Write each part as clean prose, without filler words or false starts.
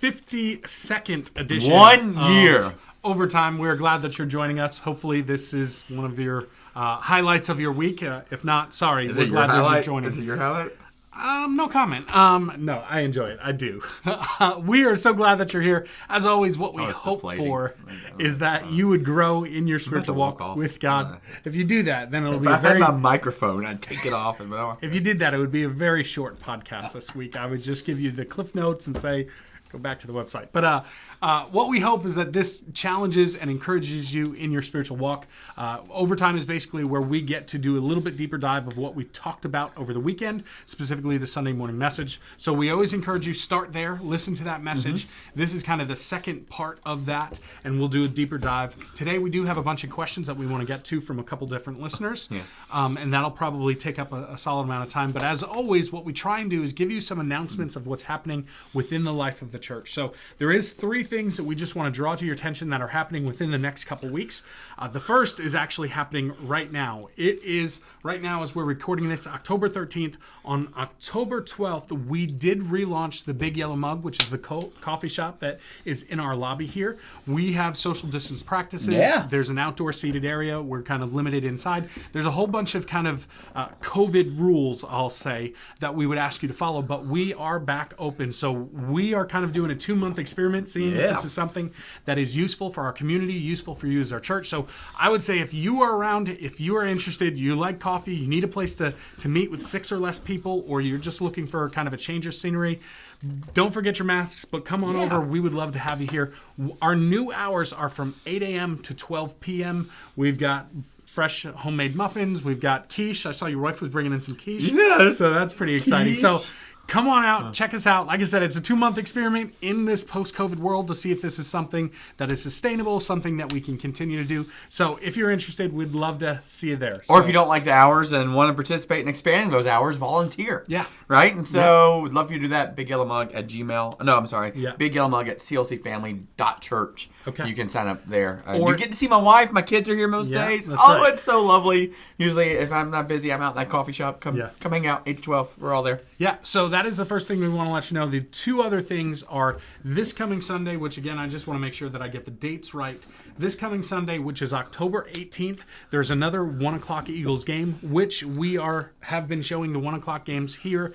52nd edition. 1 year. Overtime. We're glad that you're joining us. Hopefully, this is one of your highlights of your week. If not, sorry. Is we're it glad your that highlight? you're joining. Is it your highlight? No comment. No, I enjoy it. I do. We are so glad that you're here. As always, what we hope deflating. for is that you would grow in your spiritual walk off. with God. If you do that, then it'll If be I a very... had my microphone, I'd take it off. If you did that, it would be a very short podcast this week. I would just give you the cliff notes and say, go back to the website. But what we hope is that this challenges and encourages you in your spiritual walk. Overtime is basically where we get to do a little bit deeper dive of what we talked about over the weekend, specifically the Sunday morning message. So we always encourage you start there, listen to that message. This is kind of the second part of that, and we'll do a deeper dive. Today we do have a bunch of questions that we want to get to from a couple different listeners, and that'll probably take up a solid amount of time. But as always, what we try and do is give you some announcements of what's happening within the life of the church. So there is 3 things that we just want to draw to your attention that are happening within the next couple weeks. The first is actually happening right now. It is right now as we're recording this, October 13th. On October 12th, we did relaunch the Big Yellow Mug, which is the coffee shop that is in our lobby here. We have social distance practices. Yeah. There's an outdoor seated area. We're kind of limited inside. There's a whole bunch of kind of COVID rules, I'll say, that we would ask you to follow, but we are back open. So we are kind of doing a 2-month experiment, seeing if this is something that is useful for our community, useful for you as our church. So I would say if you are around, if you are interested, you like coffee, you need a place to meet with 6 or less people, or you're just looking for kind of a change of scenery, don't forget your masks, but come on over. We would love to have you here. Our new hours are from 8 a.m. to 12 p.m. We've got fresh homemade muffins. We've got quiche. I saw your wife was bringing in some quiche. Yes. So that's pretty exciting. Quiche. So come on out, check us out. Like I said, it's a 2-month experiment in this post-COVID world to see if this is something that is sustainable, something that we can continue to do. So if you're interested, we'd love to see you there. Or if you don't like the hours and want to participate in expanding those hours, volunteer. Yeah. Right? And so we'd love for you to do that. Big Yellow Mug at Gmail. No, I'm sorry. Yeah. Big Yellow Mug at clcfamily.church. Okay. You can sign up there. Or- you get to see my wife. My kids are here most days. that's Oh, right. it's so lovely. Usually, if I'm not busy, I'm out in that coffee shop. Come hang out. 8 to 12. We're all there. Yeah, so that is the first thing we want to let you know. The 2 other things are this coming Sunday, which again, I just want to make sure that I get the dates right. This coming Sunday, which is October 18th, there's another 1 o'clock Eagles game, which we have been showing the 1 o'clock games here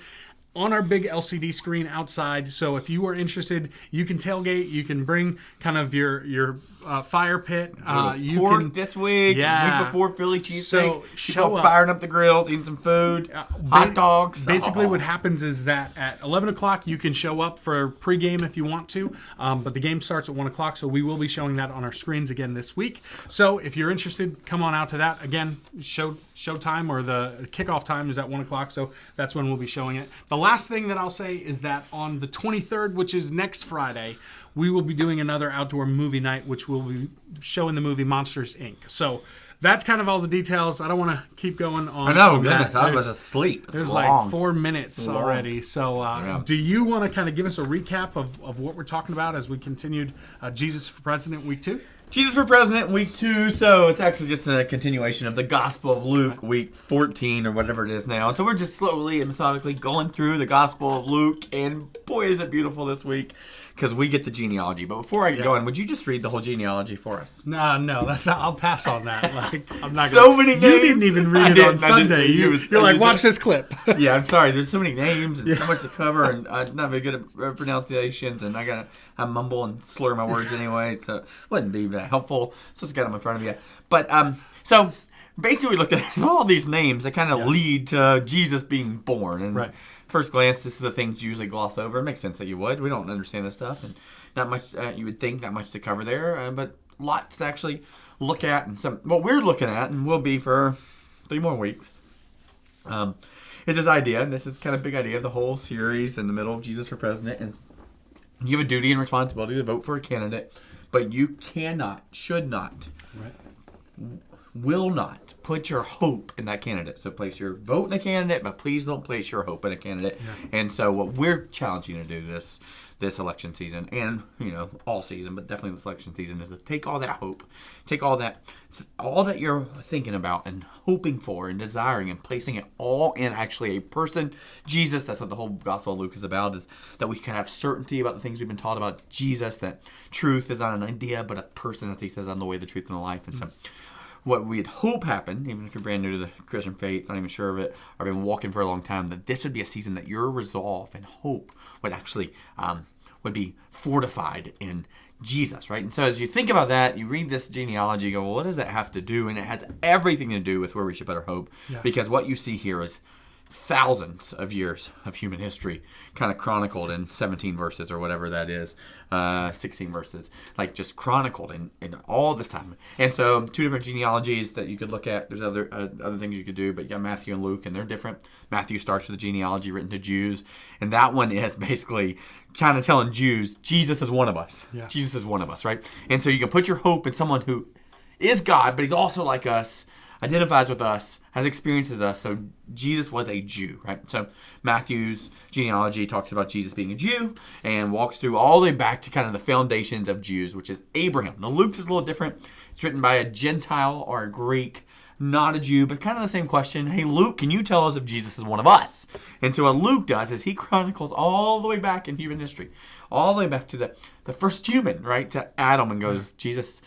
on our big LCD screen outside. So if you are interested, you can tailgate, you can bring kind of your fire pit. You pork can this week. Yeah. Week before Philly cheesesteaks. So show People up. firing up the grills, eating some food. Hot dogs. Basically, Oh. what happens is that at 11 o'clock, you can show up for pregame if you want to, but the game starts at 1 o'clock, so we will be showing that on our screens again this week. So if you're interested, come on out to that. Again, showtime or the kickoff time is at 1 o'clock, so that's when we'll be showing it. The last thing that I'll say is that on the 23rd, which is next Friday, we will be doing another outdoor movie night, which will be showing the movie Monsters, Inc. So that's kind of all the details. I don't want to keep going on. I know, on goodness, that. I was asleep. There's long. like 4 minutes already. So do you want to kind of give us a recap of what we're talking about as we continued Jesus for President Week 2? Jesus for President Week 2. So it's actually just a continuation of the Gospel of Luke, Week 14 or whatever it is now. And so we're just slowly and methodically going through the Gospel of Luke. And boy, is it beautiful this week because we get the genealogy. But before I get going, would you just read the whole genealogy for us? No, I'll pass on that. Like, I'm not So gonna, many You names. didn't even read I it didn't, on I Sunday. didn't. You're like, watch this clip. Yeah, I'm sorry. There's so many names and so much to cover, and I'm not very good at pronunciations, and I mumble and slur my words anyway, so it wouldn't be that helpful. So just got them in front of you. But so basically, we looked at all these names that kind of lead to Jesus being born. And first glance, this is the things you usually gloss over. It makes sense that you would. We don't understand this stuff, and not much. You would think not much to cover there, but lots to actually look at, and some what we're looking at, and will be for 3 more weeks. Is this idea, and this is kind of a big idea of the whole series in the middle of Jesus for President, is you have a duty and responsibility to vote for a candidate, but you cannot, should not will not put your hope in that candidate. So place your vote in a candidate, but please don't place your hope in a candidate. Yeah. And so what we're challenging to do this election season, and all season, but definitely this election season, is to take all that hope, take all that you're thinking about and hoping for and desiring, and placing it all in actually a person, Jesus. That's what the whole Gospel of Luke is about, is that we can have certainty about the things we've been taught about Jesus, that truth is not an idea, but a person, as he says, I'm the way, the truth, and the life. And so what we'd hope happen, even if you're brand new to the Christian faith, not even sure of it, or been walking for a long time, that this would be a season that your resolve and hope would actually would be fortified in Jesus, right? And so as you think about that, you read this genealogy, you go, well, what does that have to do? And it has everything to do with where we should put our hope, because what you see here is thousands of years of human history kind of chronicled in 17 verses or whatever that is, 16 verses, like just chronicled in all this time. And so 2 different genealogies that you could look at. There's other things you could do, but you got Matthew and Luke, and they're different. Matthew starts with a genealogy written to Jews, and that one is basically kind of telling Jews, Jesus is one of us. Yeah. Jesus is one of us, right? And so you can put your hope in someone who is God, but he's also like us, identifies with us, has experiences us. So Jesus was a Jew, right? So Matthew's genealogy talks about Jesus being a Jew and walks through all the way back to kind of the foundations of Jews, which is Abraham. Now Luke's is a little different. It's written by a Gentile or a Greek, not a Jew, but kind of the same question. Hey, Luke, can you tell us if Jesus is one of us? And so what Luke does is he chronicles all the way back in human history, all the way back to the first human, right, to Adam, and goes, Jesus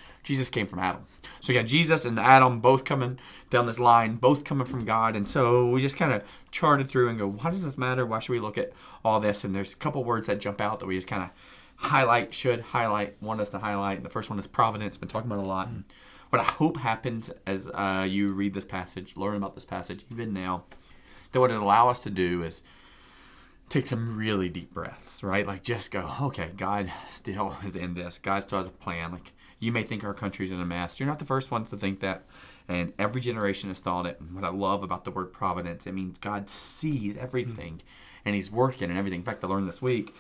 came from Adam. So you got Jesus and Adam both coming down this line, both coming from God. And so we just kind of charted through and go, why does this matter? Why should we look at all this? And there's a couple words that jump out that we just kind of want us to highlight. And the first one is providence. Been talking about a lot. And what I hope happens as you read this passage, learn about this passage, even now, that what it allow us to do is take some really deep breaths, right? Like just go, okay, God still is in this. God still has a plan. Like, you may think our country's in a mess. You're not the first ones to think that. And every generation has thought it. And what I love about the word providence, it means God sees everything. And he's working and everything. In fact, I learned this week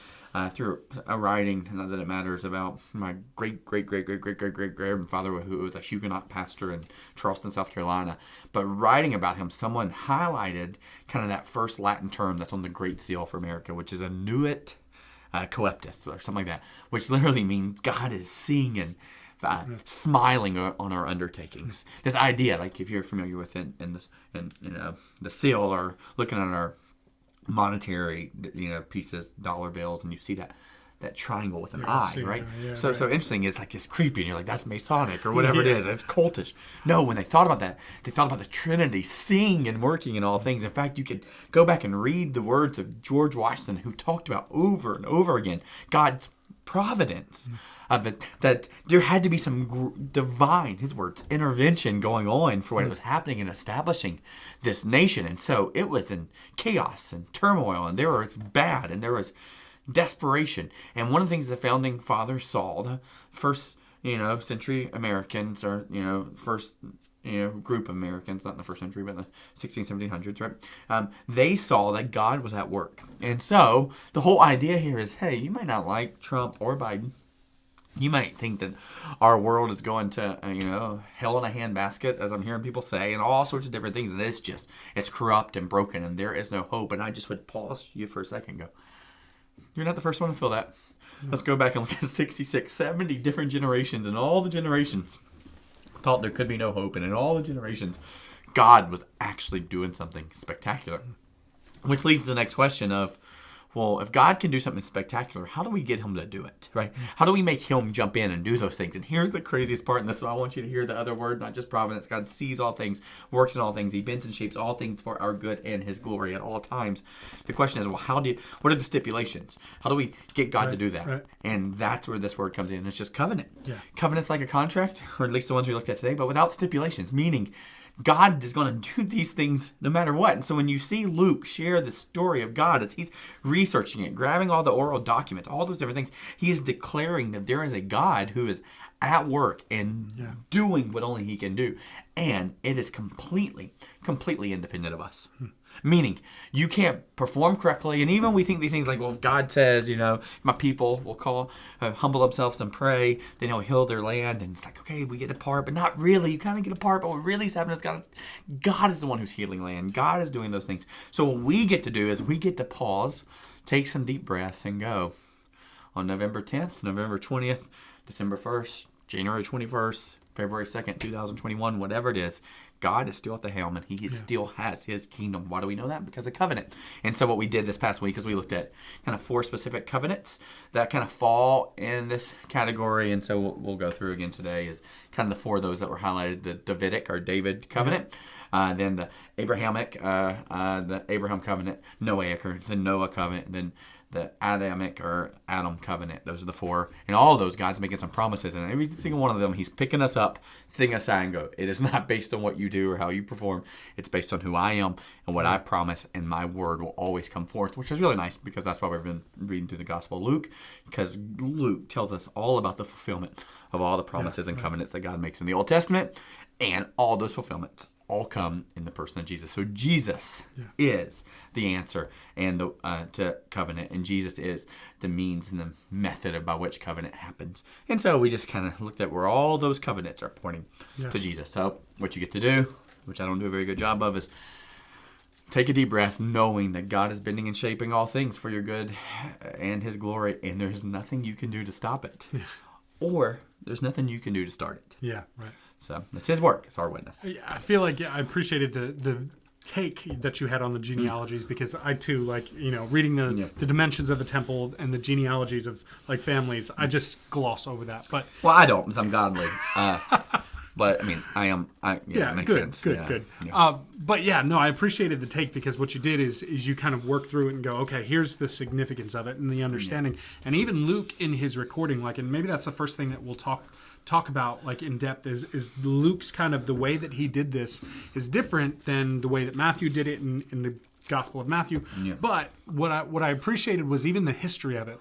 through a writing, not that it matters, about my great-great-great-great-great-great-grandfather, who was a Huguenot pastor in Charleston, South Carolina. But writing about him, someone highlighted kind of that first Latin term that's on the Great Seal for America, which is annuit coeptis, or something like that, which literally means God is seeing and smiling on our undertakings. This idea, like if you're familiar with it in the seal, or looking at our monetary pieces, dollar bills, and you see that triangle with an eye, right? So interesting. It's like it's creepy, and you're like, that's Masonic or whatever it is. It's cultish. No, when they thought about that, they thought about the Trinity seeing and working in all things. In fact, you could go back and read the words of George Washington, who talked about over and over again God's providence, of it, that there had to be some divine, his words, intervention going on for what was happening and establishing this nation. And so it was in chaos and turmoil, and there was bad, and there was desperation. And one of the things the founding fathers saw, the first century Americans, or first group of Americans, not in the first century, but in the 1700s, right? They saw that God was at work. And so the whole idea here is, hey, you might not like Trump or Biden. You might think that our world is going to, hell in a handbasket, as I'm hearing people say, and all sorts of different things. And it's corrupt and broken, and there is no hope. And I just would pause you for a second and go, you're not the first one to feel that. Let's go back and look at 66, 70 different generations, and all the generations thought there could be no hope. And in all the generations, God was actually doing something spectacular. Which leads to the next question of, well, if God can do something spectacular, how do we get him to do it, right? How do we make him jump in and do those things? And here's the craziest part, and that's why I want you to hear the other word, not just providence. God sees all things, works in all things. He bends and shapes all things for our good and his glory at all times. The question is, well, what are the stipulations? How do we get God to do that? Right. And that's where this word comes in. It's just covenant. Yeah. Covenant's like a contract, or at least the ones we looked at today, but without stipulations, meaning God is going to do these things no matter what. And so when you see Luke share the story of God, as he's researching it, grabbing all the oral documents, all those different things, he is declaring that there is a God who is at work and doing what only he can do. And it is completely independent of us. Meaning, you can't perform correctly. And even we think these things like, well, if God says, my people will humble themselves and pray, then he'll heal their land. And it's like, okay, we get a part, but not really. You kind of get a part, but what really is happening is God is the one who's healing land. God is doing those things. So what we get to do is we get to pause, take some deep breath, and go. On November 10th, November 20th, December 1st, January 21st, February 2nd, 2021, whatever it is, God is still at the helm, and he still has his kingdom. Why do we know that? Because of covenant. And so what we did this past week is we looked at kind of 4 specific covenants that kind of fall in this category. And so we'll go through again today is kind of the 4 of those that were highlighted: the Davidic or David covenant, then the Abrahamic, the Abraham covenant, Noahic or the Noah covenant, then the Adamic or Adam covenant. Those are the 4. And all of those, God's making some promises. And every single one of them, he's picking us up, setting us aside and go, it is not based on what you do or how you perform. It's based on who I am and what I promise. And my word will always come forth, which is really nice because that's why we've been reading through the Gospel of Luke. Because Luke tells us all about the fulfillment of all the promises and covenants that God makes in the Old Testament. And all those fulfillments all come in the person of Jesus. So Jesus is the answer and to covenant, and Jesus is the means and the method by which covenant happens. And so we just kind of looked at where all those covenants are pointing to Jesus. So what you get to do, which I don't do a very good job of, is take a deep breath, knowing that God is bending and shaping all things for your good and his glory, and there's nothing you can do to stop it. Or there's nothing you can do to start it. Yeah, right. So it's his work. It's our witness. I feel like I appreciated the take that you had on the genealogies because I too, reading the dimensions of the temple and the genealogies of families, I just gloss over that. But I don't, because I'm godly. But I mean, it makes sense. Good. But I appreciated the take because what you did is you kind of work through it and go, okay, here's the significance of it and the understanding. And even Luke in his recording, and maybe that's the first thing that we'll talk about in depth is Luke's kind of the way that he did this is different than the way that Matthew did it in the Gospel of Matthew. But what I appreciated was even the history of it.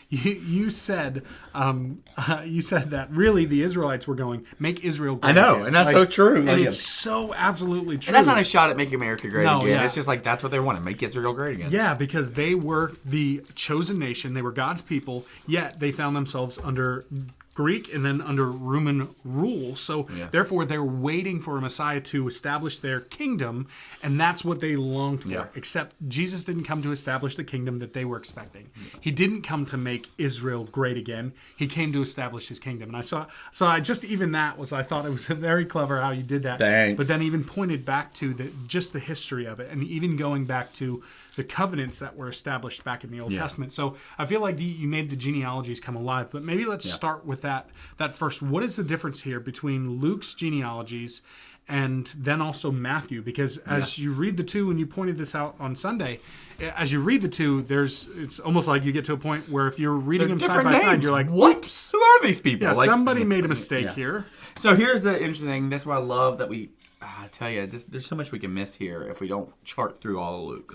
You said that really the Israelites were going, make Israel great. I know, and that's so true. And it's so absolutely true. And that's not a shot at making America great again. Yeah. It's just that's what they wanted, make Israel great again. Yeah, because they were the chosen nation. They were God's people, yet they found themselves under Greek and then under Roman rule. So therefore they're waiting for a Messiah to establish their kingdom, and that's what they longed for. Yeah. Except Jesus didn't come to establish the kingdom that they were expecting. He didn't come to make Israel great again. He came to establish his kingdom. And I thought it was very clever how you did that. Thanks. But then even pointed back to the history of it, and even going back to the covenants that were established back in the Old Testament. So I feel like you made the genealogies come alive. But maybe let's start with that first. What is the difference here between Luke's genealogies and then also Matthew? Because as you read the two, and you pointed this out on Sunday, as you read the two, it's almost like you get to a point where if you're reading them side by side, you're like, what? Oops. Who are these people? Yeah, somebody made a mistake here. So here's the interesting thing. That's why I love that I tell you, there's so much we can miss here if we don't chart through all of Luke,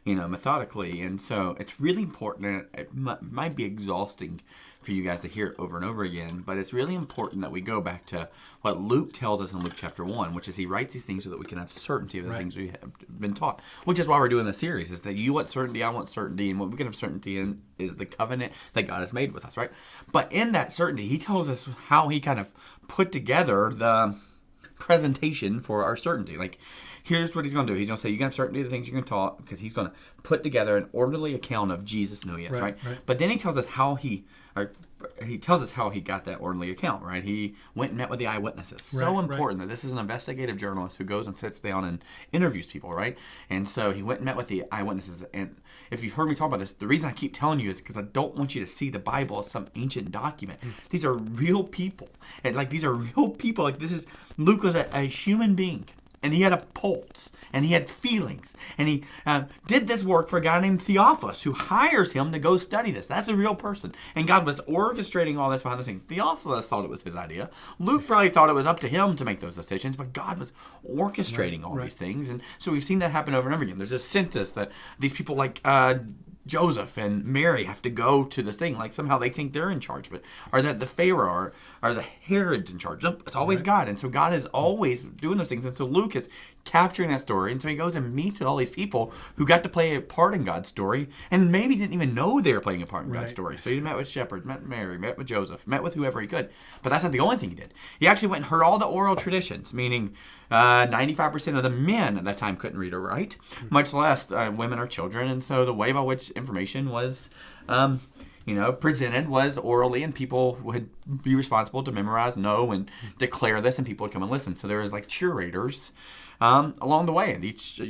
methodically. And so it's really important. It might be exhausting for you guys to hear it over and over again, but it's really important that we go back to what Luke tells us in Luke chapter 1, which is he writes these things so that we can have certainty of the things we have been taught, which is why we're doing this series, is that you want certainty, I want certainty, and what we can have certainty in is the covenant that God has made with us, right? But in that certainty, he tells us how he kind of put together the presentation for our certainty. Here's what he's going to do. He's going to say, you can have certainty of the things you're going to taught, because he's going to put together an orderly account of Jesus and who he is, right? But then he tells us how he got that orderly account, right? He went and met with the eyewitnesses. So important that this is an investigative journalist who goes and sits down and interviews people, right? And so he went and met with the eyewitnesses. And if you've heard me talk about this, the reason I keep telling you is because I don't want you to see the Bible as some ancient document. These are real people. And these are real people. Luke was a human being. And he had a pulse, and he had feelings, and he did this work for a guy named Theophilus, who hires him to go study this. That's a real person. And God was orchestrating all this behind the scenes. Theophilus thought it was his idea. Luke probably thought it was up to him to make those decisions, but God was orchestrating all these things. And so we've seen that happen over and over again. There's a census that these people Joseph and Mary have to go to this thing. Like somehow they think they're in charge, or that the Pharaoh or the Herod's in charge. Nope, it's always God. And so God is always doing those things. And so Luke is capturing that story. And so he goes and meets with all these people who got to play a part in God's story and maybe didn't even know they were playing a part in God's story. So he met with shepherds, met Mary, met with Joseph, met with whoever he could. But that's not the only thing he did. He actually went and heard all the oral traditions, meaning 95% of the men at that time couldn't read or write, much less women or children. And so the way by which information was presented was orally, and people would be responsible to memorize, know, and declare this, and people would come and listen. So there was like curators along the way, and each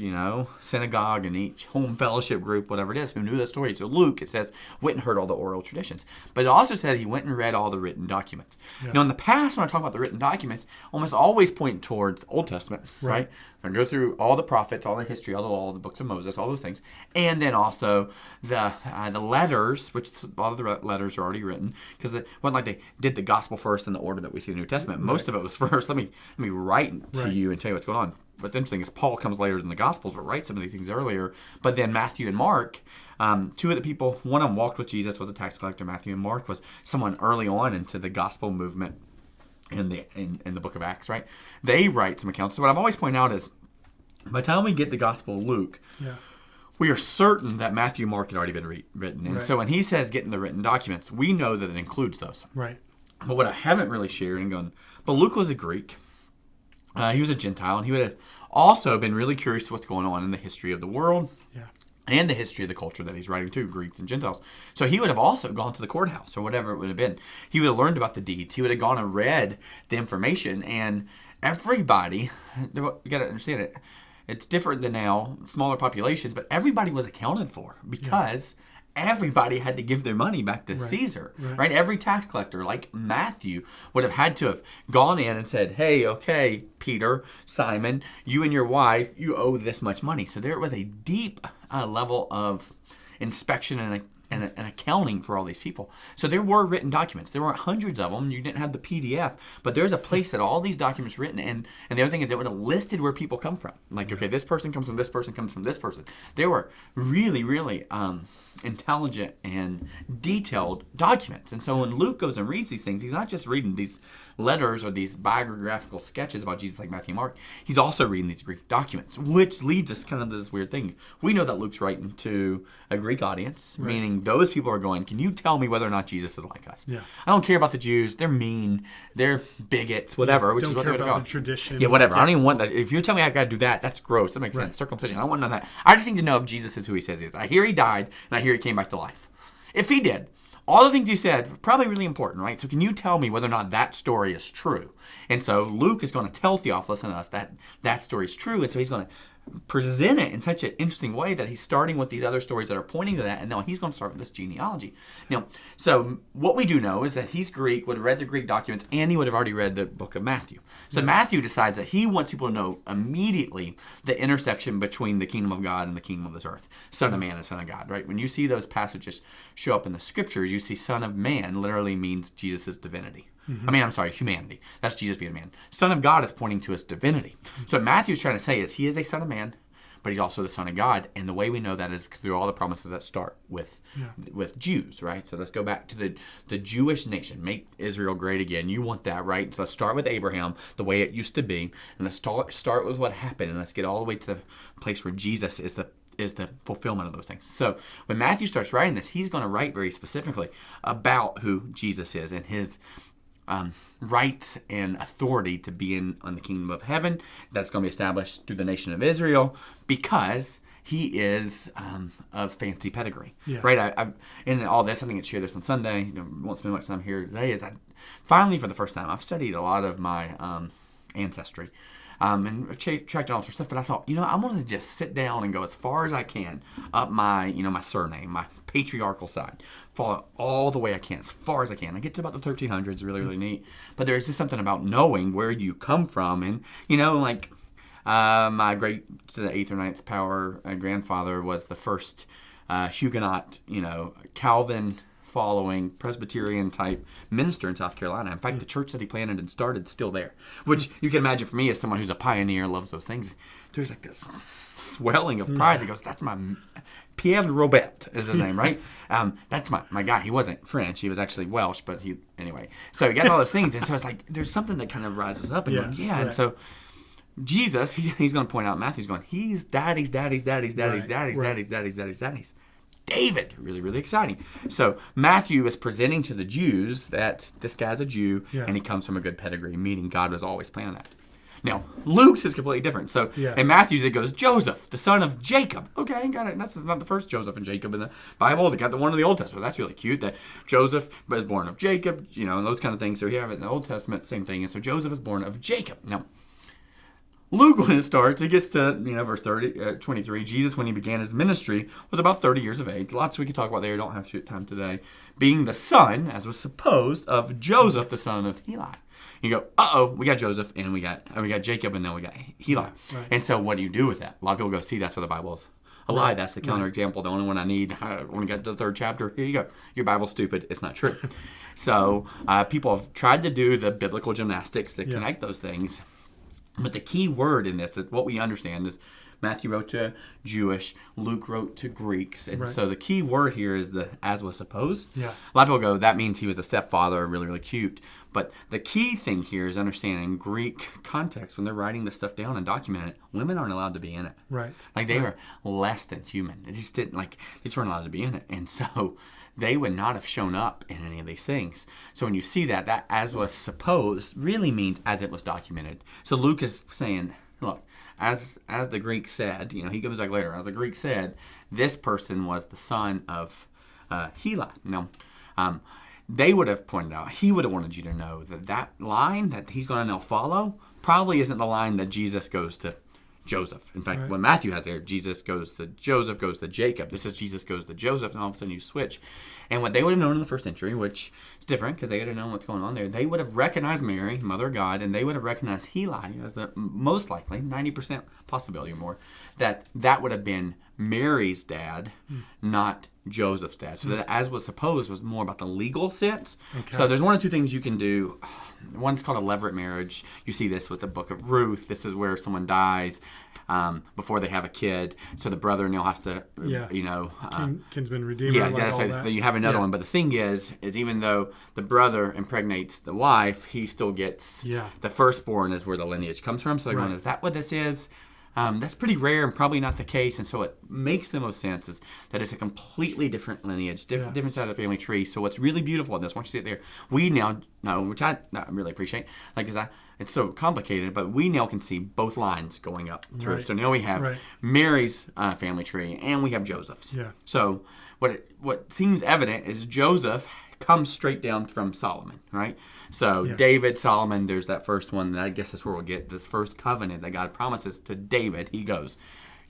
synagogue and each home fellowship group, whatever it is, who knew that story. So Luke, it says, went and heard all the oral traditions, but it also said he went and read all the written documents. Yeah. Now in the past, when I talk about the written documents, almost always point towards Old Testament, right? I go through all the prophets, all the history, all the law, the books of Moses, all those things, and then also the letters, which a lot of the letters are already written, because it wasn't like they did the gospel first in the order that we see in the New Testament. Most of it was first. Let me write to you and tell you what's going on. What's interesting is Paul comes later than the Gospels, but writes some of these things earlier. But then Matthew and Mark, two of the people, one of them walked with Jesus, was a tax collector. Matthew, and Mark was someone early on into the gospel movement in the book of Acts, right? They write some accounts. So what I'm always pointing out is, by the time we get the Gospel of Luke, we are certain that Matthew and Mark had already been written. And so when he says getting the written documents, we know that it includes those. Right. But what I haven't really shared and gone, but Luke was a Greek. He was a Gentile, and he would have also been really curious to what's going on in the history of the world and the history of the culture that he's writing to, Greeks and Gentiles. So he would have also gone to the courthouse or whatever it would have been. He would have learned about the deeds. He would have gone and read the information, and everybody, you got to understand it, it's different than now, smaller populations, but everybody was accounted for because everybody had to give their money back to Caesar, right? Every tax collector, like Matthew, would have had to have gone in and said, hey, okay, Peter, Simon, you and your wife, you owe this much money. So there was a deep level of inspection and accounting for all these people. So there were written documents. There weren't hundreds of them. You didn't have the PDF, but there's a place that all these documents written. And the other thing is it would have listed where people come from. Like, okay, this person comes from this person, comes from this person. They were really, really intelligent and detailed documents. And so when Luke goes and reads these things, he's not just reading these letters or these biographical sketches about Jesus like Matthew and Mark. He's also reading these Greek documents, which leads us kind of to this weird thing. We know that Luke's writing to a Greek audience, meaning those people are going, can you tell me whether or not Jesus is like us? I don't care about the Jews. They're mean. They're bigots, whatever. Which don't is what care they're about going. the tradition. Yeah, whatever. I don't even want that. If you tell me I got to do that, that's gross. That makes sense. Circumcision. I don't want none of that. I just need to know if Jesus is who he says he is. I hear he died, and I hear he came back to life. If he did, all the things he said, probably really important, right? So can you tell me whether or not that story is true? And so Luke is going to tell Theophilus and us that that story is true. And so he's going to present it in such an interesting way that he's starting with these other stories that are pointing to that, and now he's going to start with this genealogy. Now, so what we do know is that he's Greek, would have read the Greek documents, and he would have already read the book of Matthew. So Matthew decides that he wants people to know immediately the intersection between the kingdom of God and the kingdom of this earth. Son of man and son of God, right? When you see those passages show up in the scriptures, you see son of man literally means Jesus' divinity. Humanity. That's Jesus being a man. Son of God is pointing to his divinity. So what Matthew's trying to say is he is a son of man, but he's also the son of God. And the way we know that is through all the promises that start with Jews, right? So let's go back to the Jewish nation. Make Israel great again. You want that, right? So let's start with Abraham, the way it used to be. And let's start with what happened. And let's get all the way to the place where Jesus is the fulfillment of those things. So when Matthew starts writing this, he's going to write very specifically about who Jesus is and his rights and authority to be in the kingdom of heaven that's going to be established through the nation of Israel because he is of fancy pedigree, right? I in all this, I think I shared this on Sunday. Won't spend much time here today. Is I finally, for the first time, I've studied a lot of my ancestry. And tracked down all sorts of stuff, but I thought, I wanted to just sit down and go as far as I can up my, my surname, my patriarchal side, follow all the way I can, as far as I can. I get to about the 1300s, really, really neat. But there's just something about knowing where you come from, and my great to the 8th or 9th power grandfather was the first Huguenot, Calvin following Presbyterian type minister in South Carolina. In fact, the church that he planted and started is still there, which you can imagine for me as someone who's a pioneer, loves those things. There's like this swelling of pride that goes, that's my Pierre Robert is his name, right? That's my guy. He wasn't French. He was actually Welsh, but anyway. So he got all those things. And so it's like, there's something that kind of rises up. And Yeah. And so Jesus, he's going to point out, Matthew's going, he's daddy's. David, really, really exciting. So Matthew is presenting to the Jews that this guy's a Jew, and he comes from a good pedigree, meaning God was always planning that. Now, Luke's is completely different. So in Matthew's, it goes, Joseph, the son of Jacob. Okay, got it. That's not the first Joseph and Jacob in the Bible. They got the one in the Old Testament. That's really cute, that Joseph was born of Jacob, and those kind of things. So you have it in the Old Testament, same thing. And so Joseph is born of Jacob. Now, Luke, when it starts, it gets to, verse 23. Jesus, when he began his ministry, was about 30 years of age. Lots we could talk about there. Don't have time today. Being the son, as was supposed, of Joseph, the son of Heli. You go, we got Joseph, and we got Jacob, and then we got Heli. Right. And so what do you do with that? A lot of people go, see, that's what the Bible is. A lie. That's the counter example. The only one I need. When we get to the third chapter, here you go. Your Bible's stupid. It's not true. So people have tried to do the biblical gymnastics that connect those things. But the key word in this is what we understand is Matthew wrote to Jewish, Luke wrote to Greeks. And so the key word here is the as was supposed. Yeah. A lot of people go, that means he was the stepfather, really, really cute. But the key thing here is understanding Greek context. When they're writing this stuff down and documenting it, women aren't allowed to be in it. Right. Like they were less than human. They just didn't they just weren't allowed to be in it. And so they would not have shown up in any of these things. So when you see that as was supposed really means as it was documented. So Luke is saying, look, as the Greek said, he comes back later, as the Greek said, this person was the son of Heli. Now, they would have pointed out, he would have wanted you to know that line that he's going to now follow probably isn't the line that Jesus goes to Joseph. In fact, when Matthew has there, Jesus goes to Joseph, goes to Jacob. This is Jesus goes to Joseph, and all of a sudden you switch. And what they would have known in the first century, which is different because they would have known what's going on there, they would have recognized Mary, Mother of God, and they would have recognized Heli as the most likely, 90% possibility or more, that would have been Mary's dad, not Joseph's dad. So that as was supposed was more about the legal sense. Okay. So there's one or two things you can do. One's called a levirate marriage. You see this with the book of Ruth. This is where someone dies before they have a kid. So the brother-in-law has to, kinsman redeemer. Yeah, like all that. So you have another one. But the thing is even though the brother impregnates the wife, he still gets the firstborn is where the lineage comes from. So they're going, is that what this is? That's pretty rare and probably not the case, and so it makes the most sense is that it's a completely different lineage, different side of the family tree. So what's really beautiful in this, once you see it there, we now know, which I really appreciate, it's so complicated, but we now can see both lines going up through. So now we have Mary's family tree, and we have Joseph's. Yeah. So what seems evident is Joseph comes straight down from Solomon, right? So David, Solomon, there's that first one. And I guess that's where we'll get this first covenant that God promises to David. He goes,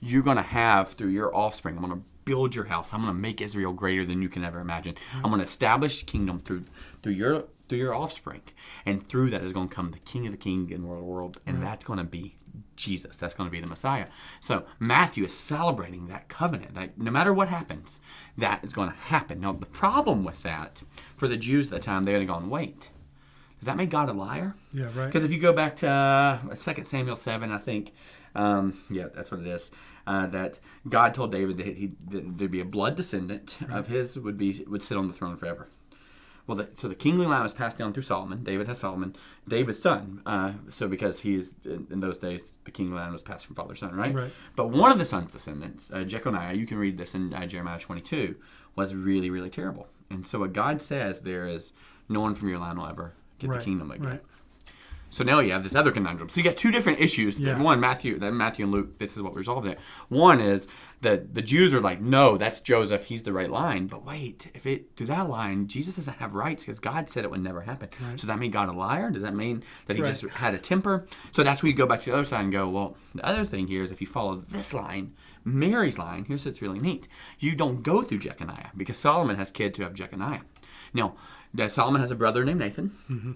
you're going to have through your offspring, I'm going to build your house. I'm going to make Israel greater than you can ever imagine. I'm going to establish the kingdom through your offspring. And through that is going to come the King of the King and World of the World. And that's going to be Jesus. That's going to be the Messiah. So Matthew is celebrating that covenant. That no matter what happens, that is going to happen. Now, the problem with that, for the Jews at the time, they would have gone, wait, does that make God a liar? Yeah, right. Because if you go back to 2 Samuel 7, I think, that's what it is, that God told David that there'd be a blood descendant of his would sit on the throne forever. Well, so the kingly line was passed down through Solomon. David has Solomon, David's son. So because he's, in those days, the kingly line was passed from father to son, right? But one of the son's descendants, Jeconiah, you can read this in Jeremiah 22, was really, really terrible. And so what God says there is, no one from your line will ever get the kingdom again. Right. So now you have this other conundrum. So you got two different issues. Yeah. One, Matthew and Luke, this is what resolved it. One is that the Jews are like, no, that's Joseph. He's the right line. But wait, through that line, Jesus doesn't have rights because God said it would never happen. Right. So does that mean God a liar? Does that mean that he just had a temper? So that's where you go back to the other side and go, well, the other thing here is if you follow this line, Mary's line, here's what's really neat. You don't go through Jeconiah because Solomon has kids who have Jeconiah. Now, Solomon has a brother named Nathan. Mm-hmm.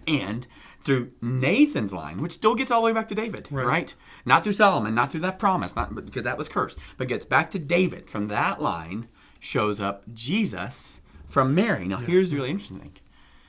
And through Nathan's line, which still gets all the way back to David, right? Not through Solomon, not through that promise, because that was cursed, but gets back to David. From that line shows up Jesus from Mary. Now, here's the really interesting thing.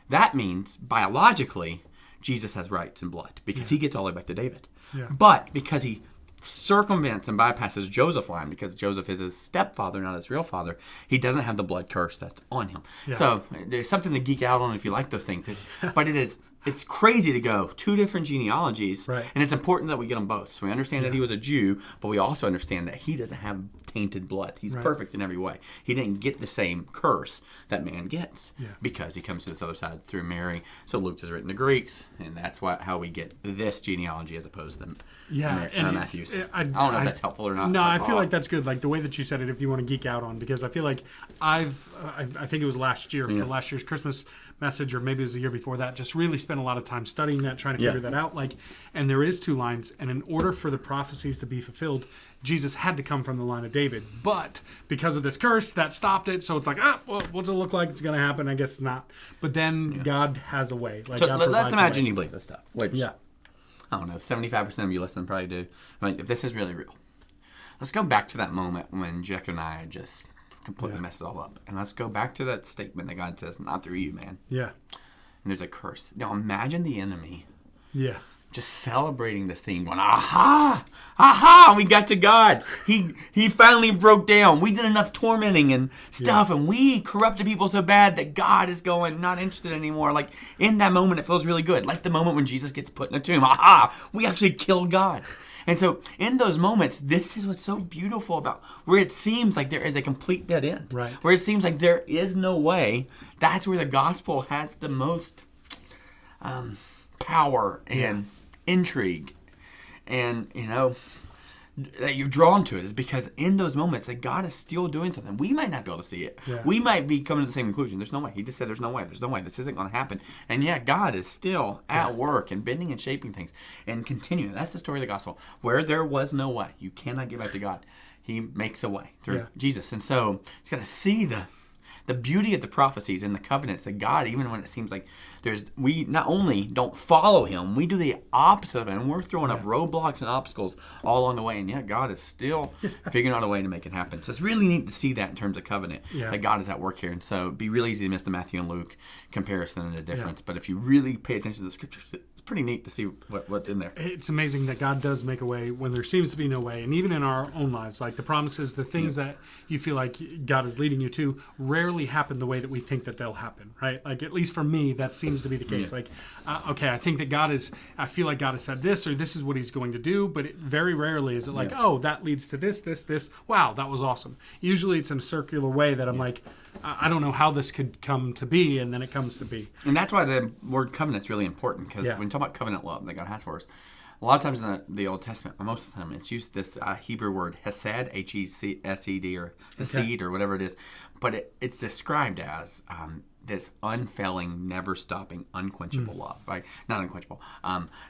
That means, biologically, Jesus has rights and blood because he gets all the way back to David. Yeah. But because he circumvents and bypasses Joseph's line, because Joseph is his stepfather, not his real father, he doesn't have the blood curse that's on him. Yeah. So there's something to geek out on if you like those things. But it's crazy to go two different genealogies, Right. and it's important that we get them both. So we understand that he was a Jew, but we also understand that he doesn't have tainted blood. He's Right. perfect in every way. He didn't get the same curse that man gets Yeah. because he comes to this other side through Mary. So Luke is written to Greeks, and that's how we get this genealogy as opposed to Matthew's. I don't know if that's helpful or not. No, It's I feel like that's good. Like the way that you said it, if you want to geek out on, because I feel like I think it was last year for last year's Christmas message, or maybe it was the year before that. Just really spent a lot of time studying that, trying to figure that out. Like, and there is two lines, and in order for the prophecies to be fulfilled, Jesus had to come from the line of David. But because of this curse, that stopped it. So it's like, well, what's it look like? It's going to happen? I guess not. But then God has a way. Like, So God let's provides a imagine way. you believe this stuff. Which, Yeah. I don't know, 75% of you listening probably do. Like, if this is really real, let's go back to that moment when Jeconiah just completely messed it all up. And let's go back to that statement that God says, not through you, man. Yeah. And there's a curse. Now imagine the enemy Yeah. just celebrating this thing, going, aha, aha, we got to God. He finally broke down. We did enough tormenting and stuff, and we corrupted people so bad that God is going, not interested anymore. Like, in that moment, it feels really good. Like the moment when Jesus gets put in a tomb. Aha, we actually killed God. And so in those moments, this is what's so beautiful about where it seems like there is a complete dead end. Right. Where it seems like there is no way. That's where the gospel has the most power and intrigue, and that you're drawn to it is because in those moments that God is still doing something. We might not be able to see it. Yeah. We might be coming to the same conclusion. There's no way. He just said there's no way. There's no way. This isn't going to happen. And yet God is still at work and bending and shaping things and continuing. That's the story of the gospel. Where there was no way, you cannot get back to God. He makes a way through Jesus. And so it's got to see the beauty of the prophecies and the covenants that God, even when it seems like we not only don't follow him, we do the opposite of it, and we're throwing up roadblocks and obstacles all along the way, and yet God is still figuring out a way to make it happen. So it's really neat to see that in terms of covenant, that God is at work here. And so it'd be really easy to miss the Matthew and Luke comparison and the difference. But if you really pay attention to the scriptures, it's pretty neat to see what's in there. It's amazing that God does make a way when there seems to be no way. And even in our own lives, like the promises, the things that you feel like God is leading you to rarely happen the way that we think that they'll happen, right? Like, at least for me, that seems to be the case. Like, okay, I think that I feel like God has said this, or this is what he's going to do, but very rarely is it like, oh, that leads to this. Wow, that was awesome. Usually it's in a circular way that I'm like, I don't know how this could come to be, and then it comes to be. And that's why the word covenant is really important, because when you talk about covenant love that God has for us, a lot of times in the Old Testament, or most of the time, it's used this Hebrew word hesed, H-E-S-E-D, or hesed, or whatever it is. But it's described as this unfailing, never-stopping, unquenchable love. Right? Not unquenchable,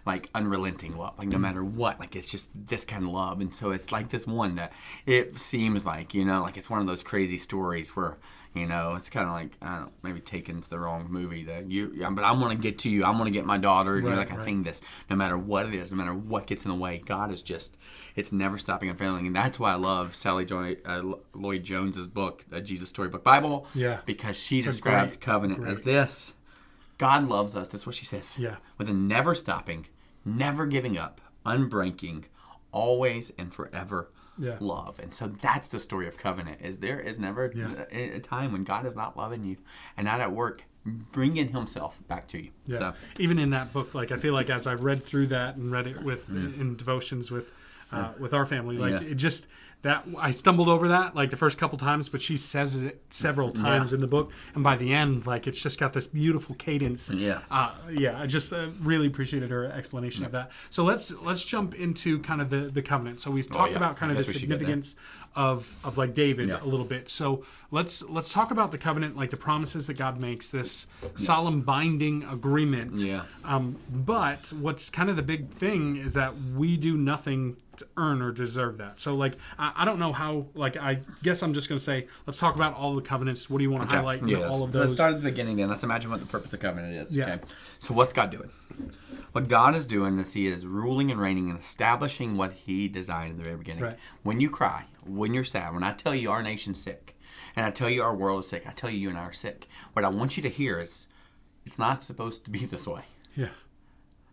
like unrelenting love. Like no matter what, like it's just this kind of love. And so it's like this one that it seems like, like it's one of those crazy stories where, it's kind of like, I don't know, maybe Taken's the wrong movie. But I'm going to get to you. I'm going to get my daughter. I think this, no matter what it is, no matter what gets in the way, God is just, it's never stopping and failing. And that's why I love Sally Lloyd Jones's book, the Jesus Storybook Bible. Yeah. Because she describes covenant as this. God loves us. That's what she says. Yeah. With a never stopping, never giving up, unbreaking, always and forever love. And so that's the story of covenant, is there is never a time when God is not loving you and not at work bringing himself back to you. Yeah. So even in that book, like I feel like as I've read through that and read it with in devotions with our family, like it just, that I stumbled over that like the first couple times, but she says it several times in the book, and by the end, like it's just got this beautiful cadence. I just really appreciated her explanation of that. So let's jump into kind of the covenant. So we've talked about kind of the significance of like David a little bit. So let's talk about the covenant, like the promises that God makes, this solemn binding agreement. But what's kind of the big thing is that we do nothing to earn or deserve that. So like I don't know how, like I guess I'm just going to say, let's talk about all the covenants. What do you want to highlight in all of those? Let's start at the beginning then. Let's imagine what the purpose of covenant is. Okay. So what's God doing? What God is doing is he is ruling and reigning and establishing what he designed in the very beginning. Right. When you cry, when you're sad, when I tell you our nation's sick, And I tell you our world is sick. I tell you and I are sick. What I want you to hear is it's not supposed to be this way. Yeah.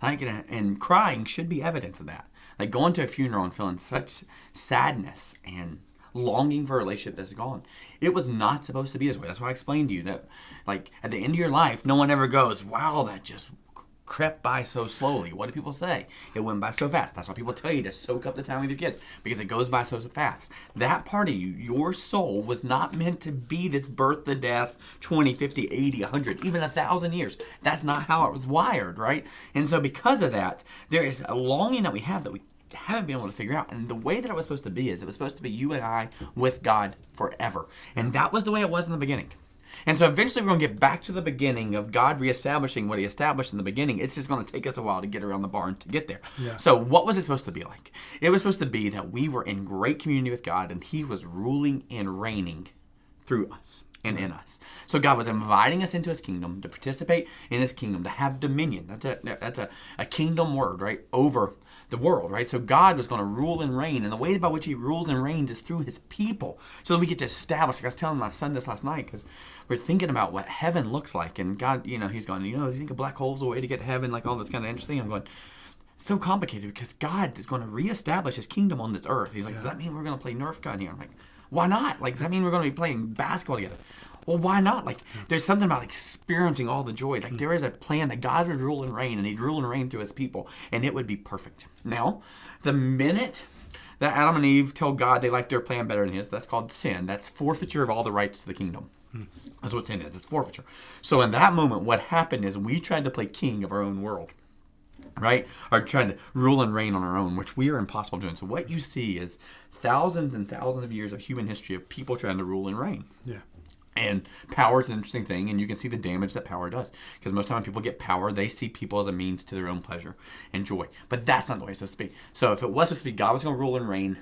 And crying should be evidence of that. Like going to a funeral and feeling such sadness and longing for a relationship that's gone. It was not supposed to be this way. That's why I explained to you that, like, at the end of your life, no one ever goes, wow, that just crept by so slowly. What do people say? It went by so fast. That's why people tell you to soak up the time with your kids, because it goes by so fast. That part of you, your soul, was not meant to be this birth to death 20, 50, 80, 100, even 1,000 years. That's not how it was wired, right? And so because of that, there is a longing that we have that we haven't been able to figure out. And the way that it was supposed to be is it was supposed to be you and I with God forever. And that was the way it was in the beginning. And so eventually we're going to get back to the beginning of God reestablishing what he established in the beginning. It's just going to take us a while to get around the barn to get there. Yeah. So what was it supposed to be like? It was supposed to be that we were in great community with God, and he was ruling and reigning through us and in us. So God was inviting us into his kingdom to participate in his kingdom, to have dominion. That's a kingdom word, right? Over the world, right? So God was going to rule and reign, and the way by which he rules and reigns is through his people. So that we get to establish, like I was telling my son this last night, because we're thinking about what heaven looks like, and God, he's going, do you think a black hole's a way to get to heaven, like all this kind of interesting? I'm going, so complicated, because God is going to reestablish his kingdom on this earth. He's like, does that mean we're going to play Nerf gun here? I'm like, why not? Like, does that mean we're going to be playing basketball together? Well, why not? Like, there's something about experiencing all the joy. Like, there is a plan that God would rule and reign, and he'd rule and reign through his people, and it would be perfect. Now, the minute that Adam and Eve tell God they like their plan better than his, that's called sin. That's forfeiture of all the rights to the kingdom. That's what sin is. It's forfeiture. So in that moment, what happened is we tried to play king of our own world, right? Or trying to rule and reign on our own, which we are impossible doing. So what you see is thousands and thousands of years of human history of people trying to rule and reign. Yeah. And power is an interesting thing, and you can see the damage that power does. Because most of the time people get power, they see people as a means to their own pleasure and joy. But that's not the way it's supposed to be. So if it was supposed to be God was going to rule and reign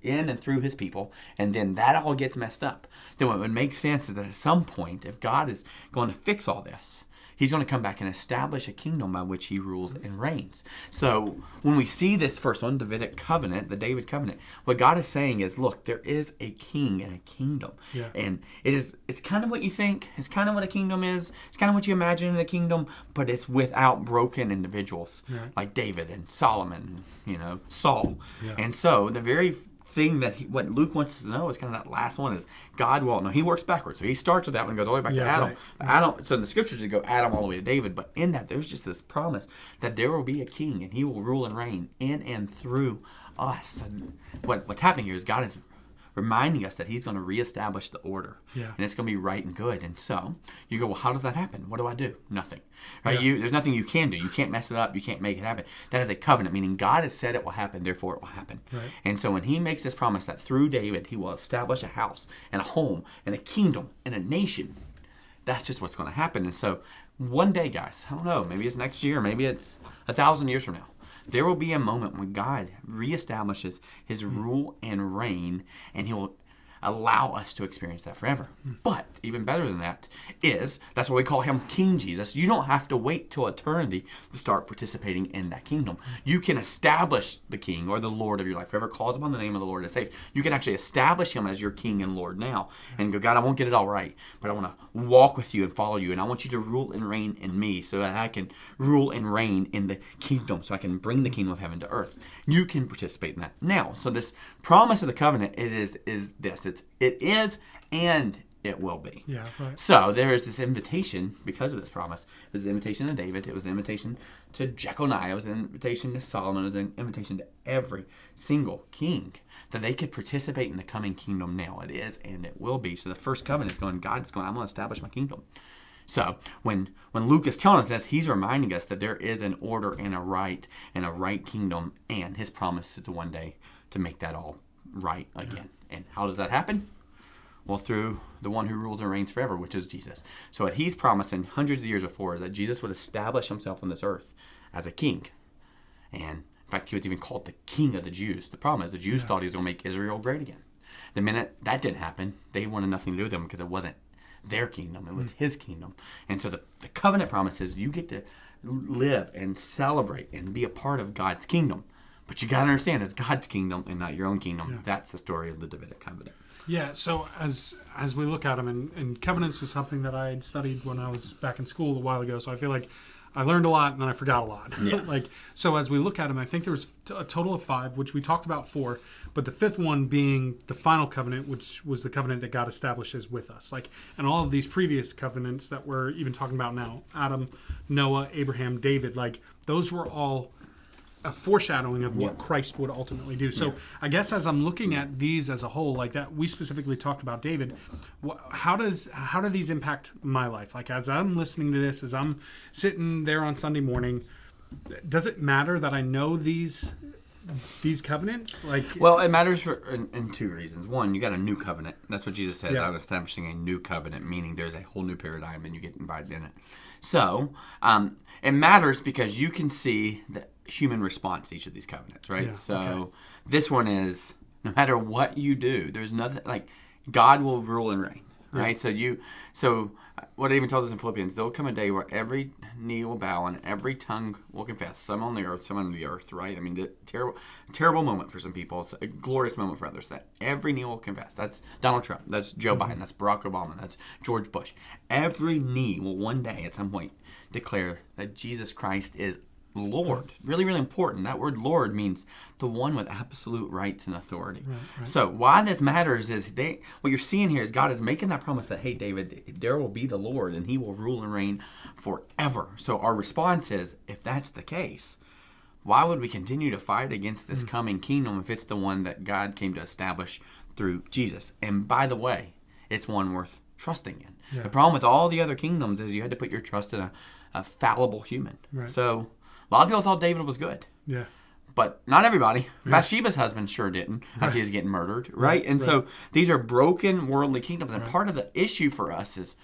in and through his people, and then that all gets messed up, then what would make sense is that at some point, if God is going to fix all this, he's going to come back and establish a kingdom by which he rules and reigns. So when we see this first one, Davidic covenant, the David covenant, what God is saying is, look, there is a king and a kingdom. Yeah. And it's kind of what you think. It's kind of what a kingdom is. It's kind of what you imagine in a kingdom, but it's without broken individuals like David and Solomon, Saul. Yeah. And so the very thing that what Luke wants us to know is kind of that last one is God will. No, he works backwards. So he starts with that one and goes all the way back to Adam. Right. Adam. So in the scriptures, you go Adam all the way to David. But in that, there's just this promise that there will be a king and he will rule and reign in and through us. And what's happening here is God is reminding us that he's going to reestablish the order. Yeah. And it's going to be right and good. And so you go, well, how does that happen? What do I do? Nothing. Right? Yeah. There's nothing you can do. You can't mess it up. You can't make it happen. That is a covenant, meaning God has said it will happen, therefore it will happen. Right. And so when he makes this promise that through David he will establish a house and a home and a kingdom and a nation, that's just what's going to happen. And so one day, guys, I don't know, maybe it's next year, maybe it's 1,000 years from now, there will be a moment when God reestablishes his rule and reign, and he will allow us to experience that forever. But even better than that is, that's why we call him King Jesus. You don't have to wait till eternity to start participating in that kingdom. You can establish the king or the Lord of your life. Whoever calls upon the name of the Lord is saved. You can actually establish him as your king and Lord now and go, God, I won't get it all right, but I want to walk with you and follow you, and I want you to rule and reign in me so that I can rule and reign in the kingdom, so I can bring the kingdom of heaven to earth. You can participate in that. Now, so this promise of the covenant, it is this. It is and it will be. Yeah, right. So there is this invitation because of this promise. It was the invitation to David. It was the invitation to Jeconiah. It was an invitation to Solomon. It was an invitation to every single king that they could participate in the coming kingdom now. It is and it will be. So the first covenant is going, God's going, I'm going to establish my kingdom. So when Luke is telling us this, he's reminding us that there is an order and a right kingdom, and his promise is to one day to make that all right again. And how does that happen? Well, through the one who rules and reigns forever, which is Jesus. So what he's promising hundreds of years before is that Jesus would establish himself on this earth as a king. And in fact, he was even called the King of the Jews. The problem is the Jews thought he was going to make Israel great again. The minute that didn't happen, they wanted nothing to do with him because it wasn't their kingdom. It was his kingdom. And so the covenant promise is you get to live and celebrate and be a part of God's kingdom. But you got to understand, it's God's kingdom and not your own kingdom. Yeah. That's the story of the Davidic covenant. Yeah, so as we look at them, and covenants was something that I had studied when I was back in school a while ago, so I feel like I learned a lot and then I forgot a lot. Yeah. So as we look at them, I think there was a total of 5, which we talked about 4, but the 5th one being the final covenant, which was the covenant that God establishes with us. And all of these previous covenants that we're even talking about now, Adam, Noah, Abraham, David, those were all a foreshadowing of what Christ would ultimately do. So I guess as I'm looking at these as a whole, like that, we specifically talked about David. How do these impact my life? As I'm listening to this, as I'm sitting there on Sunday morning, does it matter that I know these covenants? Well, it matters in 2 reasons. One, you got a new covenant. That's what Jesus says. Yeah. I'm establishing a new covenant, meaning there's a whole new paradigm and you get invited in it. So it matters because you can see the human response to each of these covenants, right? Yeah, so this one is, no matter what you do, there's nothing God will rule and reign, right? So what it even tells us in Philippians, there'll come a day where every knee will bow and every tongue will confess, some on the earth, some on the earth, right? I mean, the terrible moment for some people. It's a glorious moment for others that every knee will confess. That's Donald Trump. That's Joe Biden. That's Barack Obama. That's George Bush. Every knee will one day at some point declare that Jesus Christ is Lord. Really, really important. That word Lord means the one with absolute rights and authority. Right. So why this matters is what you're seeing here is God is making that promise that, hey, David, there will be the Lord and he will rule and reign forever. So our response is, if that's the case, why would we continue to fight against this coming kingdom if it's the one that God came to establish through Jesus? And by the way, it's one worth trusting in. Yeah. The problem with all the other kingdoms is you had to put your trust in a fallible human. Right. So a lot of people thought David was good. Yeah. But not everybody. Yeah. Bathsheba's husband sure didn't, as he was getting murdered, right? And so these are broken worldly kingdoms. And part of the issue for us is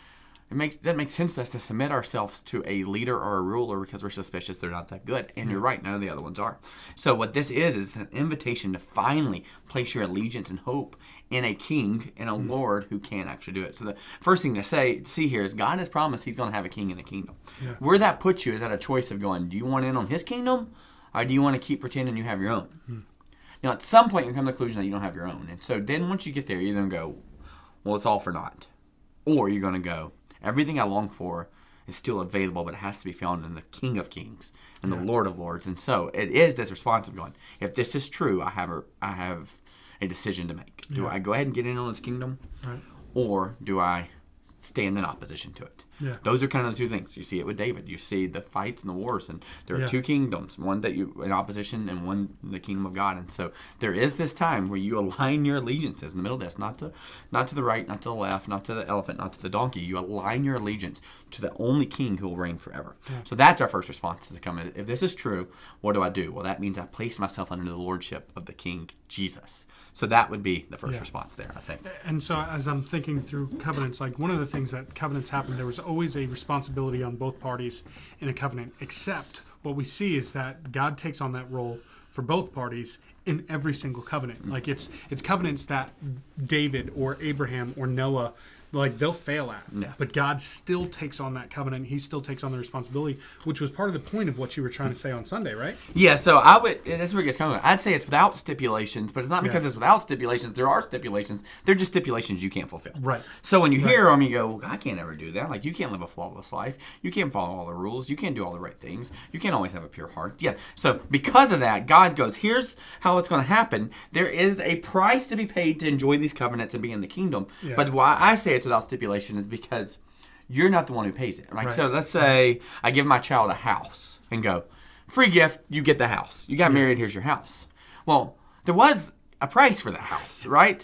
that makes sense to us to submit ourselves to a leader or a ruler because we're suspicious they're not that good. And you're right, none of the other ones are. So what this is an invitation to finally place your allegiance and hope in a king and a Lord who can actually do it. So the first thing to see here is God has promised he's going to have a king and a kingdom. Yeah. Where that puts you is at a choice of going, do you want in on his kingdom or do you want to keep pretending you have your own? Now, at some point, you come to the conclusion that you don't have your own. And so then once you get there, you're going to go, well, it's all for naught. Or you're going to go, everything I long for is still available, but it has to be found in the King of Kings and the Lord of Lords. And so it is this response of going, if this is true, I have a decision to make. Do I go ahead and get in on his kingdom? Right. Or do I stand in opposition to it? Yeah. Those are kind of the 2 things. You see it with David. You see the fights and the wars, and there are 2 kingdoms, one that you in opposition and one the kingdom of God. And so there is this time where you align your allegiances in the middle of this, not to the right, not to the left, not to the elephant, not to the donkey. You align your allegiance to the only king who will reign forever. Yeah. So that's our first response to come. If this is true, what do I do? Well, that means I place myself under the lordship of the King Jesus. So that would be the first response there, I think. And so as I'm thinking through covenants, one of the things that covenants happen, there was always a responsibility on both parties in a covenant, except what we see is that God takes on that role for both parties in every single covenant. It's covenants that David or Abraham or Noah, they'll fail at. Yeah. But God still takes on that covenant. He still takes on the responsibility, which was part of the point of what you were trying to say on Sunday, right? Yeah, so that's where it gets coming. I'd say it's without stipulations, but it's not because it's without stipulations. There are stipulations. They're just stipulations you can't fulfill. Right. So when you hear them, you go, well, I can't ever do that. You can't live a flawless life. You can't follow all the rules. You can't do all the right things. You can't always have a pure heart. Yeah. So because of that, God goes, here's how it's going to happen. There is a price to be paid to enjoy these covenants and be in the kingdom. Yeah. But why I say it's without stipulation is because you're not the one who pays it. Right? So let's say I give my child a house and go, free gift, you get the house. You got married, here's your house. Well, there was a price for the house, right?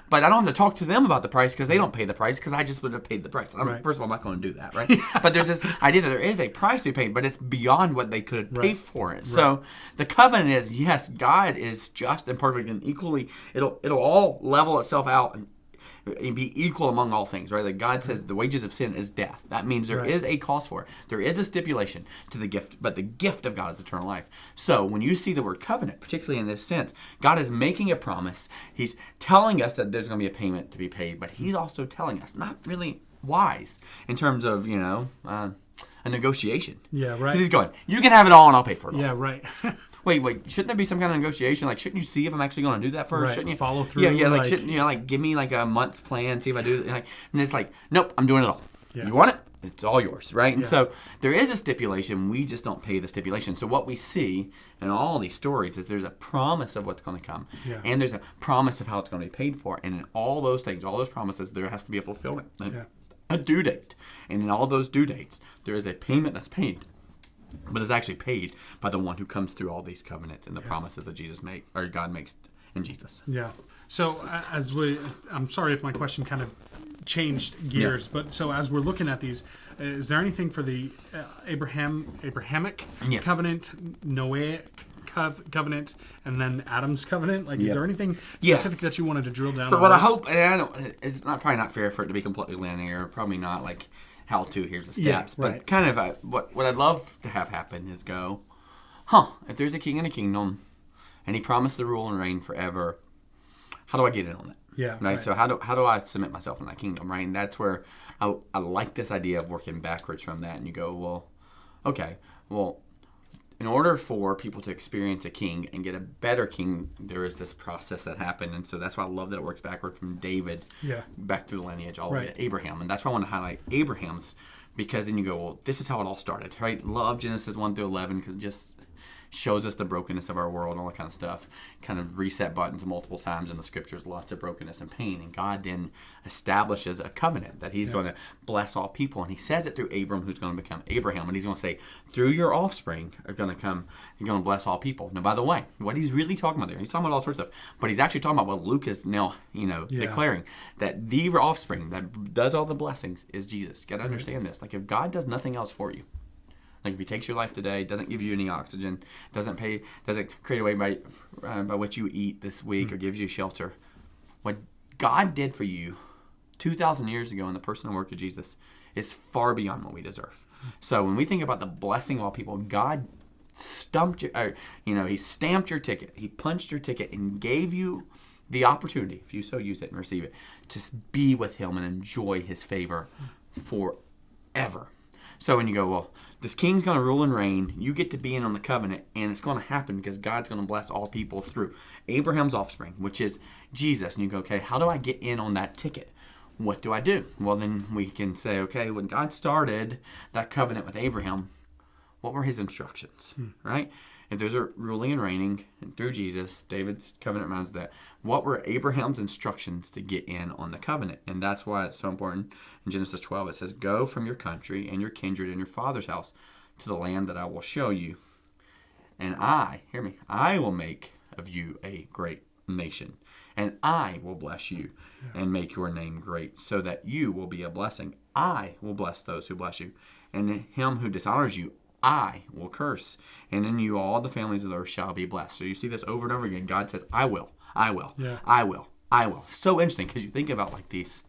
But I don't have to talk to them about the price because they don't pay the price because I just would have paid the price. First of all, I'm not going to do that, right? But there's this idea that there is a price to be paid, but it's beyond what they could pay for it. Right. So the covenant is, yes, God is just and perfect and equally, it'll all level itself out and be equal among all things, right? God says the wages of sin is death. That means there is a cost for it. There is a stipulation to the gift, but the gift of God is eternal life. So when you see the word covenant, particularly in this sense, God is making a promise. He's telling us that there's going to be a payment to be paid, but he's also telling us, not really wise in terms of, a negotiation. Yeah, right. Because he's going, you can have it all and I'll pay for it all. Yeah, right. wait, shouldn't there be some kind of negotiation? Like, shouldn't you see if I'm actually going to do that first? Right. Shouldn't you Follow through, Yeah, like, like- shouldn't you, like, give me like a month plan, see if I do it? Like, and it's like, nope, I'm doing it all. Yeah. You want it? It's all yours, right? And Yeah. so there is a stipulation. We just don't pay the stipulation. So what we see in all these stories is there's a promise of what's going to come, Yeah. and there's a promise of how it's going to be paid for. And in all those things, all those promises, there has to be a fulfillment, a due date. And in all those due dates, there is a payment that's paid, but it's actually paid by the one who comes through all these covenants and the promises that God makes in Jesus. Yeah. So I'm sorry if my question kind of changed gears, but so as we're looking at these, is there anything for the Abrahamic Yeah. covenant, Noahic covenant, and then Adam's covenant? Like, is Yeah. there anything Yeah. specific that you wanted to drill down? So on what I this? hope, and I don't, it's probably not fair for it to be completely linear. Probably not like how to. Here's the Yeah, steps, right. but kind of what I'd love to have happen is go, if there's a king in a kingdom, and he promised to rule and reign forever, how do I get in on it? Yeah, Right. right. So how do I submit myself in that kingdom? Right. And that's where I like this idea of working backwards from that. And you go, well, okay, well, in order for people to experience a king and get a better king, there is this process that happened. And so that's why I love that it works backward from David back through the lineage all the way Right. to Abraham. And that's why I want to highlight Abraham's, because then you go, well, this is how it all started, right? Love Genesis 1 through 11 because it just shows us the brokenness of our world and all that kind of stuff. Kind of reset buttons multiple times in the scriptures, lots of brokenness and pain. And God then establishes a covenant that he's going to bless all people. And he says it through Abram, who's going to become Abraham. And he's going to say, through your offspring are going to come, you're going to bless all people. Now, by the way, what he's really talking about there, he's talking about all sorts of stuff, but he's actually talking about what Luke is now, declaring, that the offspring that does all the blessings is Jesus. You got to understand this. Like, if God does nothing else for you, like if he takes your life today, doesn't give you any oxygen, doesn't create a way by what you eat this week, or gives you shelter, what God did for you 2,000 years ago in the person and work of Jesus is far beyond what we deserve. So when we think about the blessing of all people, God he stamped your ticket, he punched your ticket, and gave you the opportunity, if you so use it and receive it, to be with him and enjoy his favor forever. So when you go, well, this king's going to rule and reign, you get to be in on the covenant, and it's going to happen because God's going to bless all people through Abraham's offspring, which is Jesus. And you go, okay, how do I get in on that ticket? What do I do? Well, then we can say, okay, when God started that covenant with Abraham, what were his instructions, right? If there's a ruling and reigning and through Jesus, David's covenant reminds that. What were Abraham's instructions to get in on the covenant? And that's why it's so important. In Genesis 12, it says, go from your country and your kindred and your father's house to the land that I will show you. And I will make of you a great nation. And I will bless you and make your name great so that you will be a blessing. I will bless those who bless you. And him who dishonors you, I will curse, and in you all the families of the earth shall be blessed. So you see this over and over again. God says, I will, I will, I will, I will. So interesting because you think about like these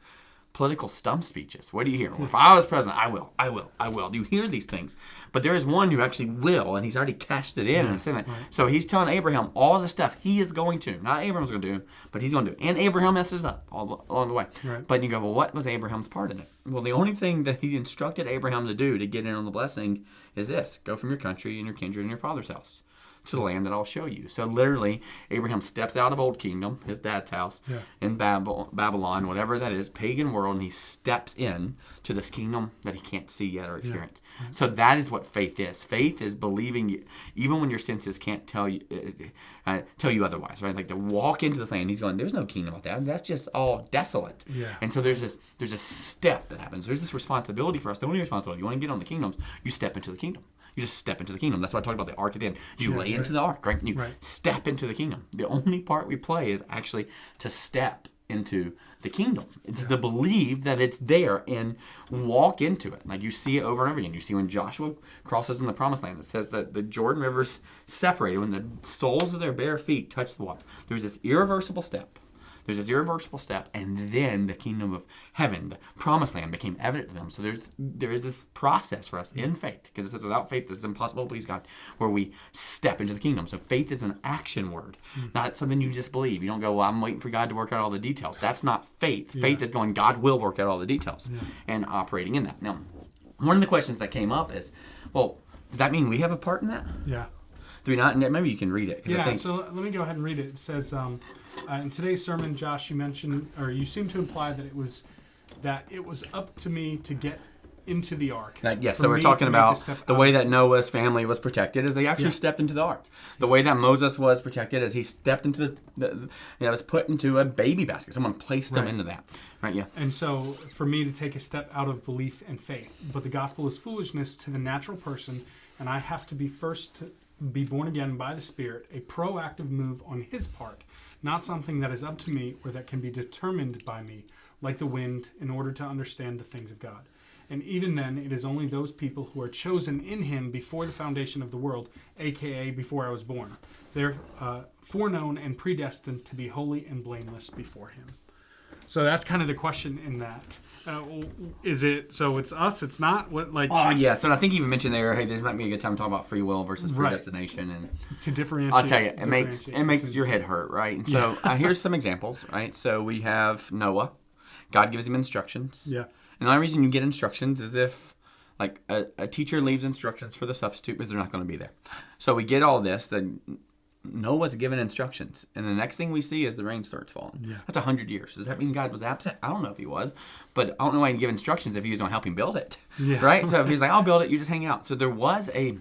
political stump speeches. What do you hear? Well, if I was president, I will, I will, I will. You hear these things. But there is one who actually will, and he's already cashed it in and said it. Right. So he's telling Abraham all the stuff he is going to. Not Abraham's going to do, but he's going to do. And Abraham messes it up all along the way. Right. But you go, well, what was Abraham's part in it? Well, the only thing that he instructed Abraham to do to get in on the blessing is this. Go from your country and your kindred and your father's house to the land that I'll show you. So literally, Abraham steps out of Old Kingdom, his dad's house, in Babylon, whatever that is, pagan world, and he steps in to this kingdom that he can't see yet or experience. So that is what faith is. Faith is believing, even when your senses can't tell you otherwise, right? Like to walk into this land, he's going, there's no kingdom out there. That's just all desolate. Yeah. And so there's a step that happens. There's this responsibility for us. The only responsibility, you want to get on the kingdoms, you step into the kingdom. You just step into the kingdom. That's why I talked about the ark at the end. You lay into the ark, right? You step into the kingdom. The only part we play is actually to step into the kingdom. It's to believe that it's there and walk into it. Like you see it over and over again. You see when Joshua crosses in the promised land, it says that the Jordan River's separated when the soles of their bare feet touch the water. There's this irreversible step. And then the kingdom of heaven, the promised land, became evident to them. So there is this process for us in faith, because it says without faith it's impossible to please God, where we step into the kingdom. So faith is an action word, not something you just believe. You don't go, well, I'm waiting for God to work out all the details. That's not faith. Faith is going, God will work out all the details and operating in that. Now, one of the questions that came up is, well, does that mean we have a part in that? Yeah. Do we not? And maybe you can read it. 'Cause Yeah, I think, so let me go ahead and read it. It says, in today's sermon, Josh, you mentioned, or you seem to imply that it was up to me to get into the ark. yes, For so we're me talking to make a about step the out. way that Noah's family was protected is they actually Yeah. stepped into the ark. The way that Moses was protected is he stepped into was put into a baby basket. Someone placed him Right. into that. Right, yeah. And so, for me to take a step out of belief and faith, but the gospel is foolishness to the natural person, and I have to be first to be born again by the Spirit, a proactive move on His part, not something that is up to me or that can be determined by me, like the wind, in order to understand the things of God. And even then, it is only those people who are chosen in Him before the foundation of the world, aka before I was born. They're foreknown and predestined to be holy and blameless before Him. So that's kind of the question in that. Is it, so it's us, it's not? What, like, Oh, yeah. So I think you even mentioned there, hey, this might be a good time to talk about free will versus Right. predestination. And to differentiate? I'll tell you, it makes differentiate your head hurt, right? And so here's some examples, right? So we have Noah. God gives him instructions. Yeah. And the only reason you get instructions is if, like, a teacher leaves instructions for the substitute because they're not going to be there. So we get all this, that Noah's given instructions. And the next thing we see is the rain starts falling. Yeah. That's 100 years. Does that mean God was absent? I don't know if he was. But I don't know why he'd give instructions if he was going to help him build it. Yeah. Right? So if he's like, I'll build it, you just hang out. So there was a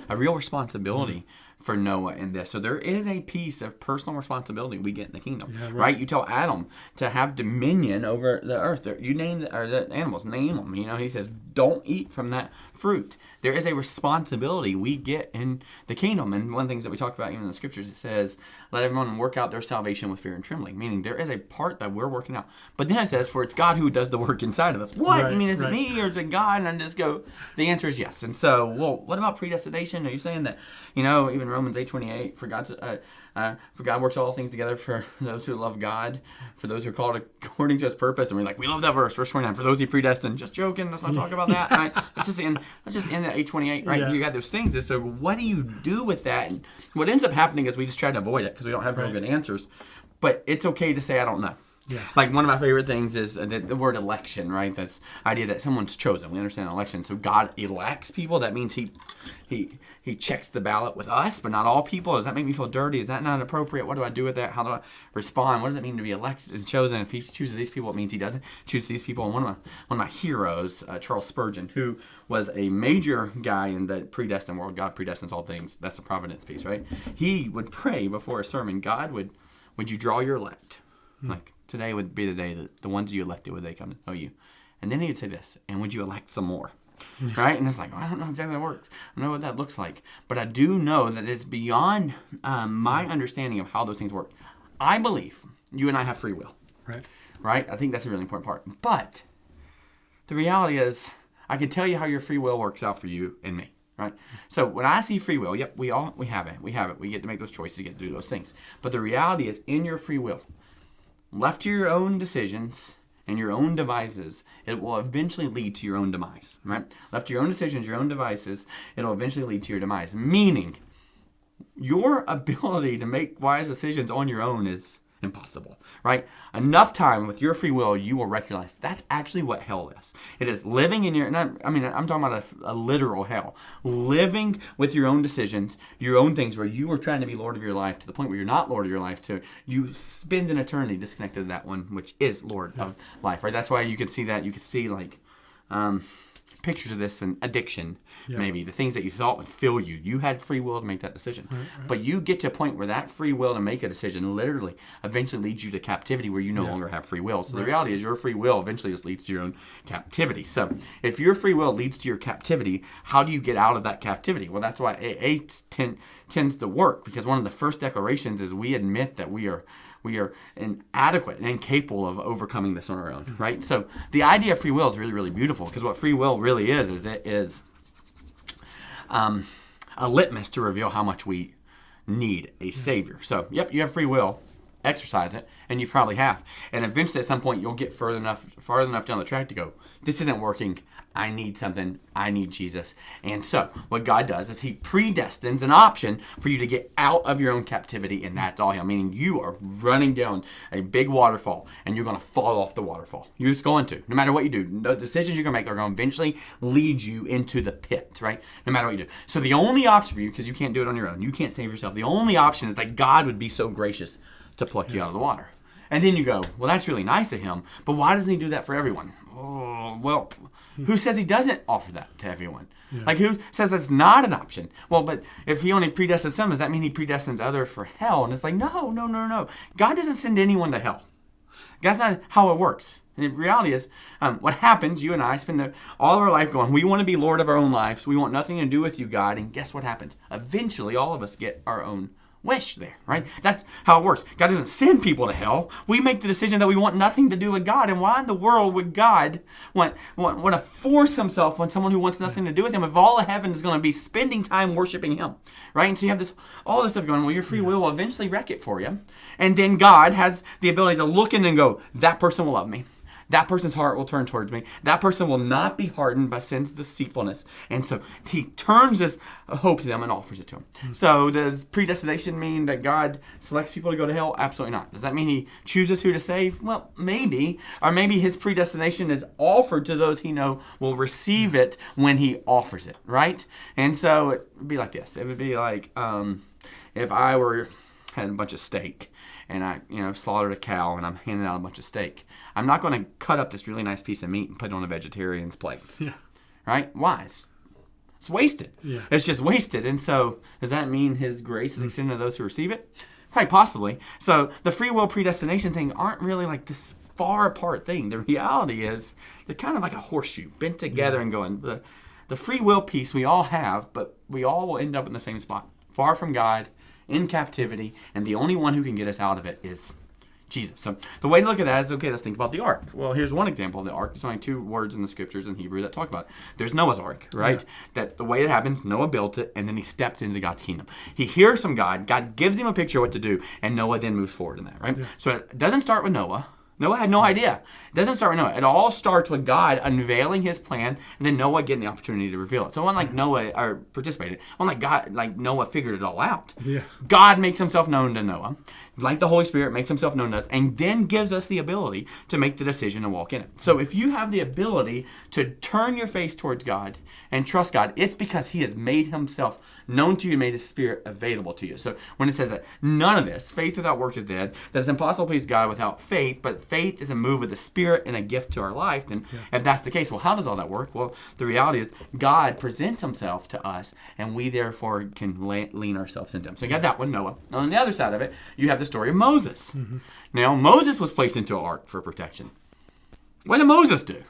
real responsibility for Noah in this. So there is a piece of personal responsibility we get in the kingdom, Yeah, right. right? You tell Adam to have dominion over the earth. You name the animals, name them. You know, he says, don't eat from that fruit. There is a responsibility we get in the kingdom. And one of the things that we talk about even in the scriptures, it says, let everyone work out their salvation with fear and trembling, meaning there is a part that we're working out. But then it says, for it's God who does the work inside of us. What? Right, I mean, is right. it me or is it God? And I just go, the answer is yes. And so, well, what about predestination? Are you saying that, you know, even Romans 8:28, for God works all things together for those who love God, for those who are called according to His purpose. And we're like, we love that verse, verse 29. For those He predestined, just joking. Let's not talk about that. Right? Let's just end at 8:28. Right? Yeah. You got those things. And so, what do you do with that? And what ends up happening is we just try to avoid it because we don't have real Right. good answers. But it's okay to say I don't know. Yeah. Like one of my favorite things is the word election, right? That's the idea that someone's chosen. We understand election. So God elects people. That means he checks the ballot with us, but not all people. Does that make me feel dirty? Is that not appropriate? What do I do with that? How do I respond? What does it mean to be elected and chosen? If he chooses these people, it means he doesn't choose these people. And one of my heroes, Charles Spurgeon, who was a major guy in the predestined world. God predestines all things. That's the providence piece, right? He would pray before a sermon. God, would you draw your elect? Like, today would be the day that the ones you elected, would they come to know you? And then he would say this, and would you elect some more? Right? And it's like, well, I don't know exactly how that works. I don't know what that looks like. But I do know that it's beyond my understanding of how those things work. I believe you and I have free will. Right. Right? I think that's a really important part. But the reality is, I can tell you how your free will works out for you and me. Right? So when I see free will, yep, we have it. We have it. We get to make those choices, get to do those things. But the reality is, in your free will, left to your own decisions and your own devices, it will eventually lead to your own demise, right? Left to your own decisions, your own devices, it'll eventually lead to your demise. Meaning, your ability to make wise decisions on your own is impossible, right? Enough time with your free will, you will wreck your life. That's actually what hell is. It is living in your, I'm talking about a literal hell. Living with your own decisions, your own things where you are trying to be Lord of your life to the point where you're not Lord of your life, to you spend an eternity disconnected to that one, which is Lord of life, right? That's why you could see that. You could see like, pictures of this and addiction, maybe the things that you thought would fill you. You had free will to make that decision, but you get to a point where that free will to make a decision literally eventually leads you to captivity where you no longer have free will. So the reality is your free will eventually just leads to your own captivity. So if your free will leads to your captivity, how do you get out of that captivity? Well, that's why AA tends to work, because one of the first declarations is we admit that we are inadequate and incapable of overcoming this on our own, right? So the idea of free will is really, really beautiful, because what free will really is it is a litmus to reveal how much we need a savior. So, yep, you have free will. Exercise it, and you probably have. And eventually, at some point, you'll get farther enough down the track to go, this isn't working. I need something. I need Jesus. And so what God does is he predestines an option for you to get out of your own captivity, and that's all him. Meaning you are running down a big waterfall, and you're going to fall off the waterfall. You're just going to. No matter what you do, the decisions you're going to make are going to eventually lead you into the pit, right? No matter what you do. So the only option for you, because you can't do it on your own, you can't save yourself, the only option is that God would be so gracious to pluck you out of the water. And then you go, well, that's really nice of him, but why doesn't he do that for everyone? Oh, well, who says he doesn't offer that to everyone? Yeah. Like, who says that's not an option? Well, but if he only predestines some, does that mean he predestines others for hell? And it's like, no. God doesn't send anyone to hell. That's not how it works. And the reality is, what happens, you and I spend all of our life going, we want to be Lord of our own lives. We want nothing to do with you, God. And guess what happens? Eventually, all of us get our own wish there, right? That's how it works. God doesn't send people to hell. We make the decision that we want nothing to do with God. And why in the world would God want to force himself on someone who wants nothing to do with him if all of heaven is going to be spending time worshiping him, right? And so you have all this stuff going, well, your free will eventually wreck it for you. And then God has the ability to look in and go, that person will love me. That person's heart will turn towards me. That person will not be hardened by sin's deceitfulness. And so he turns his hope to them and offers it to them. Mm-hmm. So does predestination mean that God selects people to go to hell? Absolutely not. Does that mean he chooses who to save? Well, maybe. Or maybe his predestination is offered to those he know will receive it when he offers it, right? And so it would be like this. It would be like if I had a bunch of steak and I slaughtered a cow and I'm handing out a bunch of steak. I'm not going to cut up this really nice piece of meat and put it on a vegetarian's plate. Yeah. Right? Why? It's wasted. Yeah. It's just wasted. And so does that mean his grace is extended to those who receive it? Quite possibly. So the free will predestination thing aren't really like this far apart thing. The reality is they're kind of like a horseshoe bent together and going, the free will piece we all have, but we all will end up in the same spot. Far from God, in captivity, and the only one who can get us out of it is Jesus. So the way to look at that is, okay, let's think about the ark. Well, here's one example of the ark. There's only 2 words in the scriptures in Hebrew that talk about it. There's Noah's ark, right? Yeah. That the way it happens, Noah built it, and then he stepped into God's kingdom. He hears from God. God gives him a picture of what to do, and Noah then moves forward in that, right? Yeah. So it doesn't start with Noah. Noah had no idea. It doesn't start with Noah. It all starts with God unveiling his plan, and then Noah getting the opportunity to reveal it. So unlike Noah participated, unlike Noah figured it all out. Yeah. God makes himself known to Noah, like the Holy Spirit makes himself known to us, and then gives us the ability to make the decision and walk in it. So if you have the ability to turn your face towards God and trust God, it's because he has made himself known to you and made his Spirit available to you. So when it says that none of this, faith without works is dead, that it's impossible to please God without faith, but faith is a move with the Spirit and a gift to our life, then if that's the case, well, how does all that work? Well, the reality is God presents himself to us, and we therefore can lean ourselves into him. So you got that one, Noah. Now, on the other side of it, you have the story of Moses. Mm-hmm. Now, Moses was placed into an ark for protection. What did Moses do?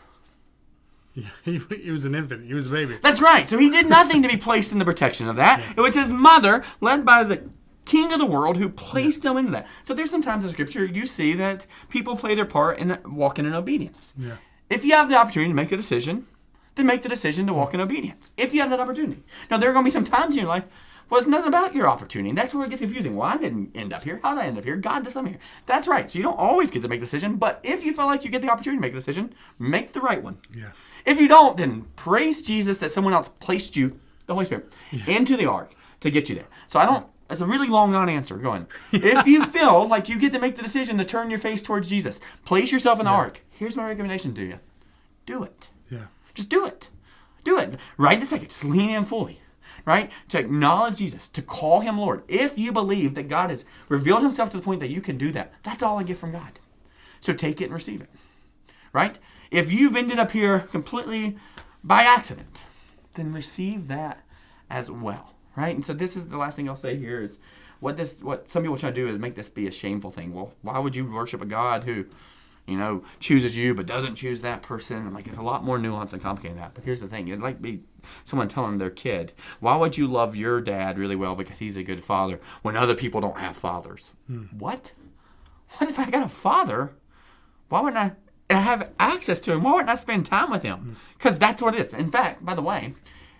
Yeah, he was an infant. He was a baby. That's right. So he did nothing to be placed in the protection of that. Yeah. It was his mother, led by the king of the world, who placed him into that. So there's some times in Scripture you see that people play their part in walking in obedience. Yeah. If you have the opportunity to make a decision, then make the decision to walk in obedience. If you have that opportunity. Now, there are going to be some times in your life, well, it's nothing about your opportunity. And that's where it gets confusing. Well, I didn't end up here. How did I end up here? God did something here. That's right. So you don't always get to make a decision. But if you feel like you get the opportunity to make a decision, make the right one. Yeah. If you don't, then praise Jesus that someone else placed you, the Holy Spirit, into the ark to get you there. So it's a really long non-answer going. If you feel like you get to make the decision to turn your face towards Jesus, place yourself in the ark. Here's my recommendation to you. Do it. Yeah. Just do it. Do it. Right this second. Just lean in fully. Right? To acknowledge Jesus, to call him Lord. If you believe that God has revealed himself to the point that you can do that, that's all I get from God. So take it and receive it. Right? If you've ended up here completely by accident, then receive that as well. Right? And so this is the last thing I'll say here is what some people try to do is make this be a shameful thing. Well, why would you worship a God who, chooses you but doesn't choose that person? I'm like, it's a lot more nuanced and complicated than that. But here's the thing. It'd like be someone telling their kid, why would you love your dad really well because he's a good father when other people don't have fathers? What? What if I got a father? Why wouldn't I have access to him? Why wouldn't I spend time with him? Because that's what it is. In fact, by the way,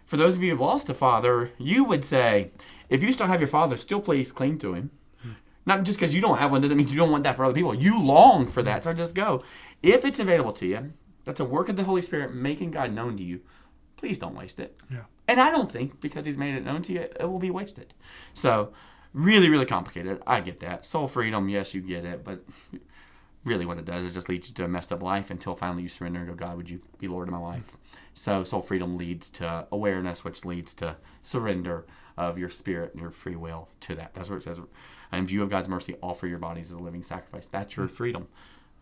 for those of you who've lost a father, you would say, if you still have your father, still please cling to him. Not just because you don't have one doesn't mean you don't want that for other people. You long for that, so just go. If it's available to you, That's a work of the Holy Spirit making God known to you. Please don't waste it. Yeah. And I don't think because he's made it known to you, it will be wasted. So really, really complicated. I get that. Soul freedom, yes, you get it. But really what it does is just lead you to a messed up life until finally you surrender and go, God, would you be Lord of my life? So soul freedom leads to awareness, which leads to surrender of your spirit and your free will to that. That's what it says. In view of God's mercy, offer your bodies as a living sacrifice. That's your freedom.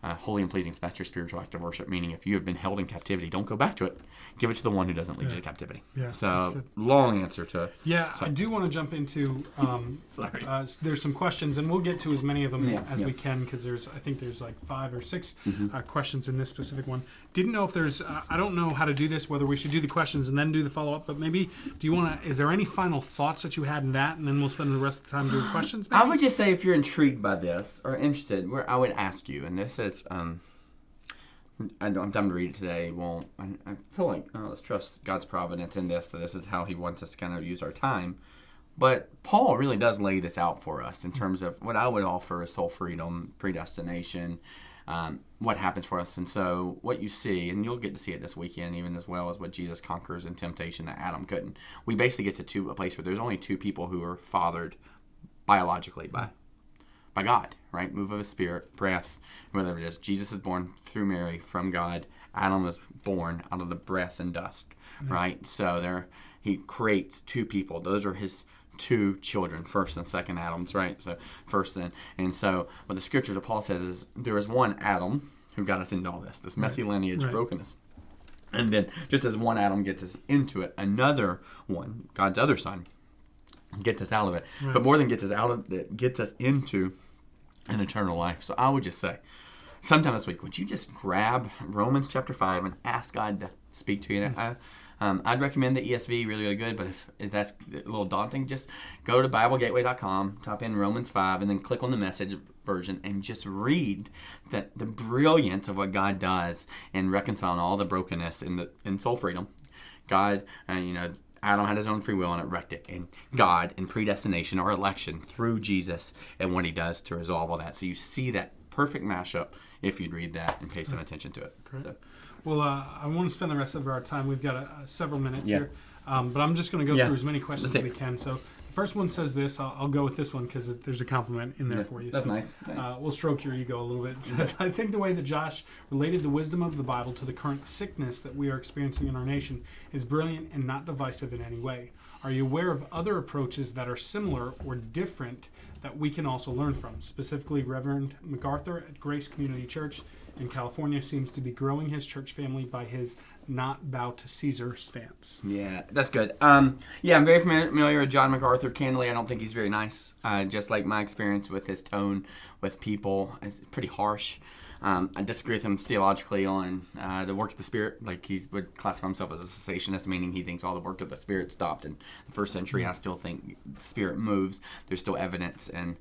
Holy and pleasing, that's your spiritual act of worship, meaning if you have been held in captivity, don't go back to it. Give it to the one who doesn't lead you to captivity. Yeah, that's So, good. long answer to... Yeah, I do want to jump into. Sorry. There's some questions, and we'll get to as many of them Yeah, as yeah. we can because I think there's like 5 or 6 Mm-hmm. questions in this specific one. Didn't know if there's. I don't know how to do this. Whether we should do the questions and then do the follow up, but maybe do you want to? Is there any final thoughts that you had in that, and then we'll spend the rest of the time doing questions? Maybe? I would just say if you're intrigued by this or interested, where I would ask you, and this is, I'm done to read it today. Well, I feel like let's trust God's providence in this. So this is how He wants us to kind of use our time. But Paul really does lay this out for us in terms of what I would offer is soul freedom, predestination, what happens for us. And so what you see, and you'll get to see it this weekend, even as well as what Jesus conquers in temptation that Adam couldn't. We basically get to a place where there's only 2 people who are fathered biologically by God, right? Move of His Spirit, breath, whatever it is. Jesus is born through Mary from God. Adam was born out of the breath and dust, right? So He creates 2 people. Those are His 2 children, first and second Adams, right? So first and so what the scriptures of Paul says is there is one Adam who got us into all this messy lineage brokenness. And then just as one Adam gets us into it, another one, God's other son, gets us out of it. Right. But more than gets us out of it, gets us into an eternal life. So I would just say, sometime this week, would you just grab Romans chapter 5 and ask God to speak to you? I'd recommend the ESV, really, really good, but if that's a little daunting, just go to BibleGateway.com, type in Romans 5, and then click on the message version and just read the brilliance of what God does in reconciling all the brokenness in soul freedom. God, Adam had his own free will and it wrecked it. And God, in predestination or election through Jesus and what He does to resolve all that. So you see that perfect mashup if you'd read that and pay some attention to it. Great. So. Well, I want to spend the rest of our time. We've got several minutes Yeah. here, but I'm just going to go Yeah. through as many questions Let's as we can. So the first one says this. I'll go with this one because there's a compliment in there for you. That's So, nice. Thanks. We'll stroke your ego a little bit. It says, I think the way that Josh related the wisdom of the Bible to the current sickness that we are experiencing in our nation is brilliant and not divisive in any way. Are you aware of other approaches that are similar or different that we can also learn from? Specifically, Reverend MacArthur at Grace Community Church in California seems to be growing his church family by his not bow to Caesar stance. Yeah, that's good. I'm very familiar with John MacArthur. Candidly, I don't think he's very nice. Just like my experience with his tone with people, it's pretty harsh. I disagree with him theologically on the work of the Spirit. Like he would classify himself as a cessationist, meaning he thinks all the work of the Spirit stopped in the first century. I still think the Spirit moves. There's still evidence and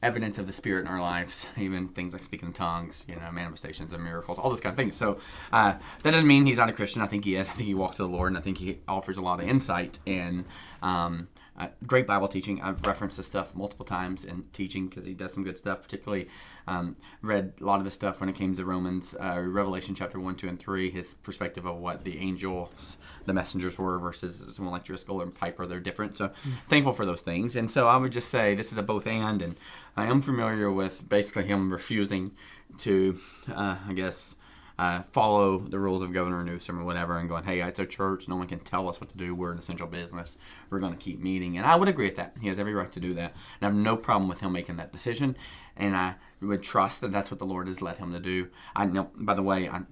evidence of the Spirit in our lives, even things like speaking in tongues, manifestations and miracles, all those kind of things. So that doesn't mean he's not a Christian. I think he is. I think he walks to the Lord, and I think he offers a lot of insight and great Bible teaching. I've referenced this stuff multiple times in teaching because he does some good stuff. Particularly read a lot of the stuff when it came to Romans, Revelation chapter 1, 2, and 3, his perspective of what the angels, the messengers were versus someone like Driscoll or Piper. They're different. So thankful for those things. And so I would just say this is a both and I am familiar with basically him refusing to, follow the rules of Governor Newsom or whatever and going, hey, it's a church. No one can tell us what to do. We're an essential business. We're going to keep meeting. And I would agree with that. He has every right to do that. And I have no problem with him making that decision. And I would trust that that's what the Lord has led him to do. I know, by the way, I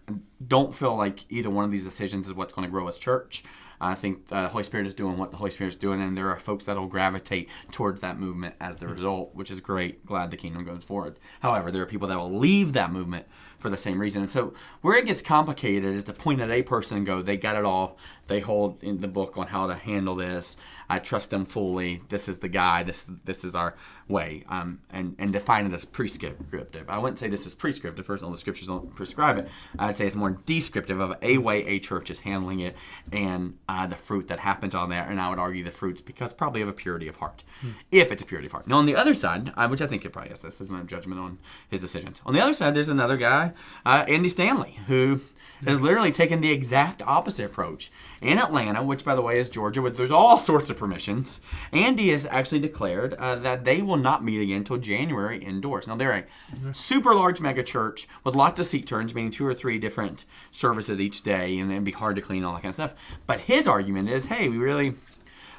don't feel like either one of these decisions is what's going to grow his church. I think the Holy Spirit is doing what the Holy Spirit is doing, and there are folks that will gravitate towards that movement as the result, which is great. Glad the kingdom goes forward. However, there are people that will leave that movement for the same reason. And so where it gets complicated is to point at a person and go, they got it all. They hold in the book on how to handle this. I trust them fully. This is the guy. This is our way. And define it as prescriptive. I wouldn't say this is prescriptive. First of all, the scriptures don't prescribe it. I'd say it's more descriptive of a way a church is handling it and the fruit that happens on there. And I would argue the fruits because probably of a purity of heart. If it's a purity of heart. Now, on the other side, which I think it probably is, this is no judgment on his decisions. On the other side, there's another guy Andy Stanley, who has literally taken the exact opposite approach. In Atlanta, which, by the way, is Georgia, where there's all sorts of permissions, Andy has actually declared that they will not meet again until January indoors. Now, they're a super large mega church with lots of seat turns, meaning 2 or 3 different services each day, and it'd be hard to clean, all that kind of stuff. But his argument is, hey, we really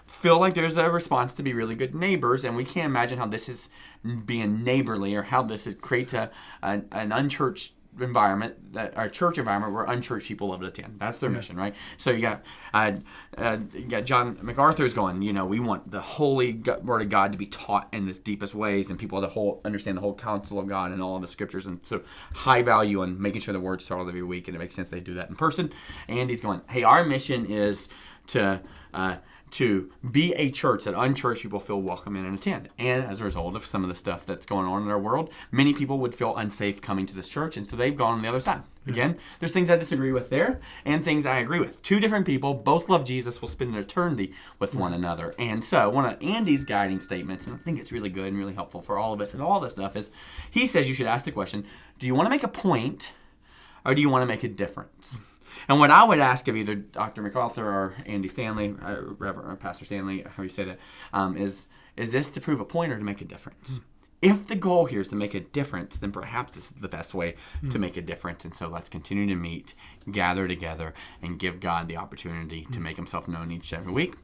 feel like there's a response to be really good neighbors, and we can't imagine how this is being neighborly or how this creates an unchurched environment, our church environment where unchurched people love to attend. That's their mission, right? So you got John MacArthur's going, we want the holy word of God to be taught in its deepest ways, and people to understand the whole counsel of God and all of the scriptures, and so high value on making sure the word's taught every week, and it makes sense they do that in person. And he's going, hey, our mission is to be a church that unchurched people feel welcome in and attend. And as a result of some of the stuff that's going on in our world, many people would feel unsafe coming to this church, and so they've gone on the other side. Again, there's things I disagree with there and things I agree with. 2 different people, both love Jesus, will spend an eternity with one another. And so one of Andy's guiding statements, and I think it's really good and really helpful for all of us and all this stuff, is he says you should ask the question, do you want to make a point or do you want to make a difference? And what I would ask of either Dr. MacArthur or Andy Stanley, Reverend or Pastor Stanley, how you say that, is this to prove a point or to make a difference? If the goal here is to make a difference, then perhaps this is the best way to make a difference. And so let's continue to meet, gather together, and give God the opportunity to make himself known each and every week.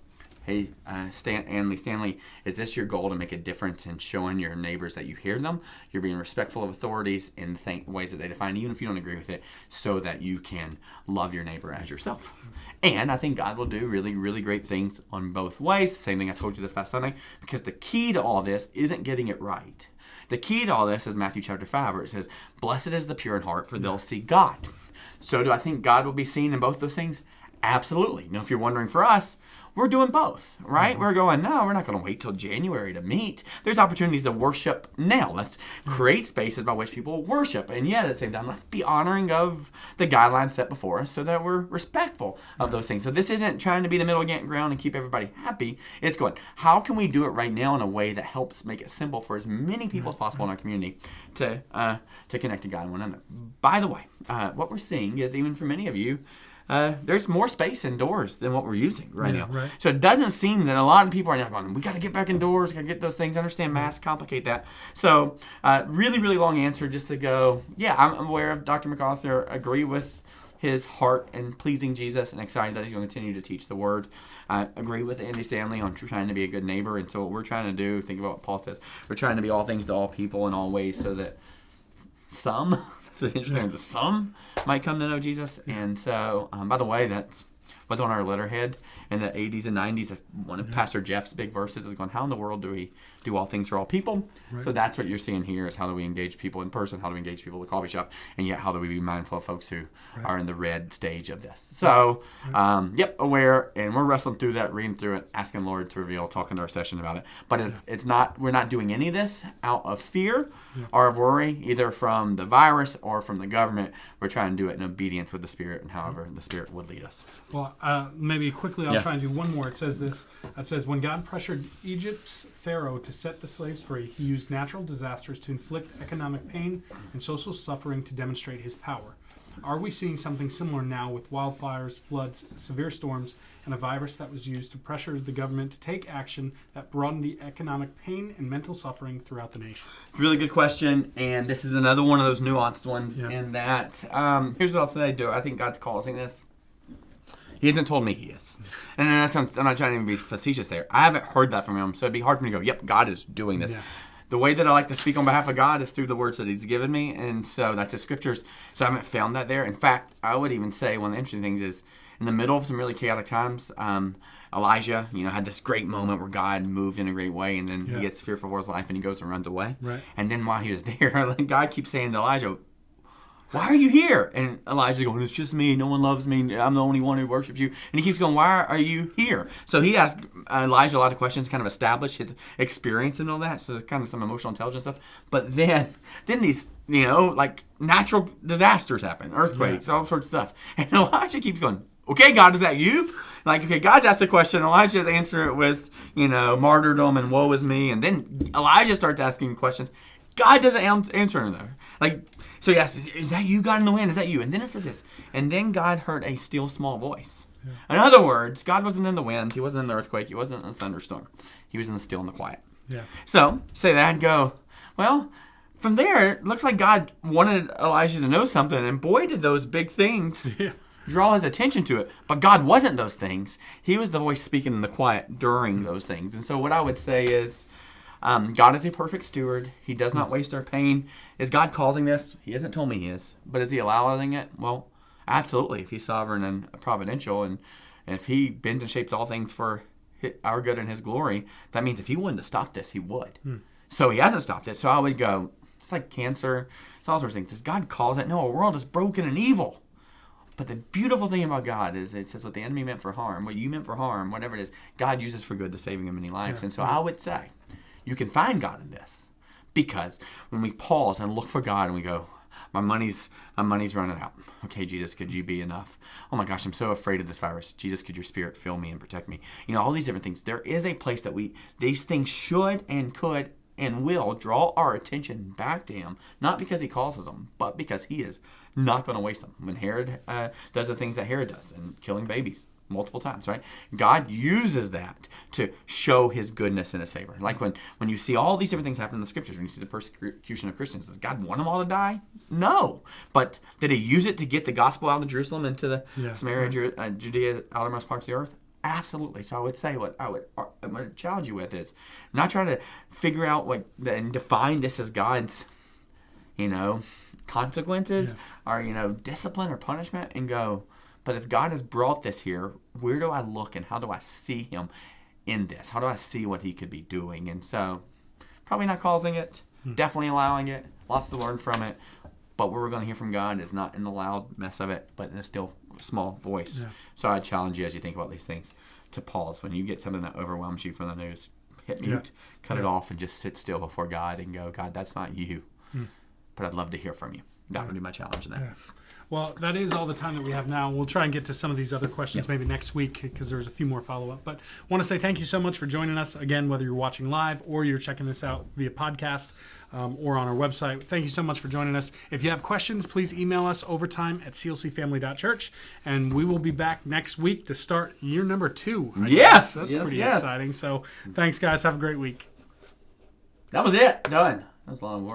Hey, Andy Stanley, is this your goal to make a difference in showing your neighbors that you hear them, you're being respectful of authorities in the ways that they define, even if you don't agree with it, so that you can love your neighbor as yourself? And I think God will do really, really great things on both ways. The same thing I told you this past Sunday, because the key to all this isn't getting it right. The key to all this is Matthew chapter 5, where it says, blessed is the pure in heart, for they'll see God. So do I think God will be seen in both those things? Absolutely. Now, if you're wondering for us, we're doing both, right? Mm-hmm. We're going, no, we're not going to wait till January to meet. There's opportunities to worship now. Let's create spaces by which people worship. And yet, at the same time, let's be honoring of the guidelines set before us so that we're respectful of those things. So this isn't trying to be the middle ground and keep everybody happy. It's going, how can we do it right now in a way that helps make it simple for as many people as possible in our community to connect to God and one another? By the way, what we're seeing is, even for many of you, there's more space indoors than what we're using right now. Right. So it doesn't seem that a lot of people are now going, we got to get back indoors, got to get those things. I understand masks complicate that. So really, really long answer just to go, yeah, I'm aware of Dr. MacArthur, agree with his heart and pleasing Jesus, and excited that he's going to continue to teach the word. I agree with Andy Stanley on trying to be a good neighbor. And so what we're trying to do, think about what Paul says, we're trying to be all things to all people in all ways so that some... It's interesting. Some might come to know Jesus. And so, by the way, that was on our letterhead in the 80s and 90s. One of Pastor Jeff's big verses is going, how in the world do we do all things for all people? Right. So that's what you're seeing here, is how do we engage people in person? How do we engage people at the coffee shop? And yet, how do we be mindful of folks who are in the red stage of this? So, aware. And we're wrestling through that, reading through it, asking Lord to reveal, talking to our session about it. But it's not, we're not doing any of this out of fear or of worry, either from the virus or from the government. We're trying to do it in obedience with the Spirit and however the Spirit would lead us. Well, maybe quickly I'll try and do one more. It says this. It says, when God pressured Egypt's Pharaoh to set the slaves free, he used natural disasters to inflict economic pain and social suffering to demonstrate his power. Are we seeing something similar now with wildfires, floods, severe storms, and a virus that was used to pressure the government to take action that broadened the economic pain and mental suffering throughout the nation? Really good question, and this is another one of those nuanced ones in that, here's what I'll say, I think God's causing this. He hasn't told me he is. And in that sense, I'm not trying to be facetious there. I haven't heard that from him, so it'd be hard for me to go, yep, God is doing this. Yeah. The way that I like to speak on behalf of God is through the words that he's given me, and so that's the scriptures. So I haven't found that there. In fact, I would even say one of the interesting things is, in the middle of some really chaotic times, Elijah, had this great moment where God moved in a great way, and then he gets fearful for his life, and he goes and runs away. Right. And then while he was there, God keeps saying to Elijah, why are you here? And Elijah's going, it's just me. No one loves me. I'm the only one who worships you. And he keeps going, why are you here? So he asked Elijah a lot of questions, kind of establish his experience and all that. So kind of some emotional intelligence stuff. But then these, natural disasters happen, earthquakes, all sorts of stuff. And Elijah keeps going, okay, God, is that you? God's asked the question. Elijah's answering it with, martyrdom and woe is me. And then Elijah starts asking questions. God doesn't answer in there. Like, so he asks, is that you, God in the wind? Is that you? And then it says this. And then God heard a still small voice. Yeah. In other words, God wasn't in the wind. He wasn't in the earthquake. He wasn't in the thunderstorm. He was in the still and the quiet. Yeah. So, say that and go, well, from there, it looks like God wanted Elijah to know something. And boy, did those big things draw his attention to it. But God wasn't those things. He was the voice speaking in the quiet during those things. And so what I would say is, God is a perfect steward. He does not waste our pain. Is God causing this? He hasn't told me he is. But is he allowing it? Well, absolutely. If he's sovereign and providential, and if he bends and shapes all things for our good and his glory, that means if he wanted to stop this, he would. So he hasn't stopped it. So I would go, it's like cancer. It's all sorts of things. Does God cause it? No, our world is broken and evil. But the beautiful thing about God is it says what the enemy meant for harm, what you meant for harm, whatever it is, God uses for good, the saving of many lives. And so I would say, you can find God in this, because when we pause and look for God and we go, my money's running out. Okay, Jesus, could you be enough? Oh my gosh, I'm so afraid of this virus. Jesus, could your spirit fill me and protect me? You know, all these different things. There is a place that these things should and could and will draw our attention back to him, not because he causes them, but because he is not going to waste them. When Herod does the things that Herod does, and killing babies multiple times, right? God uses that to show his goodness and his favor. Like when you see all these different things happen in the scriptures, when you see the persecution of Christians, does God want them all to die? No. But did he use it to get the gospel out of Jerusalem into the Samaria, Judea, outermost parts of the earth? Absolutely. So I would say what I'm going to challenge you with is not try to figure out and define this as God's, consequences or, discipline or punishment, and go, but if God has brought this here, where do I look and how do I see him in this? How do I see what he could be doing? And so probably not causing it, definitely allowing it, lots to learn from it. But what we're going to hear from God is not in the loud mess of it, but in a still small voice. Yeah. So I challenge you as you think about these things to pause. When you get something that overwhelms you from the news, hit mute, cut it off, and just sit still before God and go, God, that's not you. But I'd love to hear from you. That would be my challenge in that. Yeah. Well, that is all the time that we have now. We'll try and get to some of these other questions maybe next week, because there's a few more follow-up. But I want to say thank you so much for joining us. Again, whether you're watching live or you're checking this out via podcast or on our website, thank you so much for joining us. If you have questions, please email us overtime@clcfamily.church, and we will be back next week to start year number 2. Yes! That's pretty exciting. So thanks, guys. Have a great week. That was it. Done. That was a lot of words.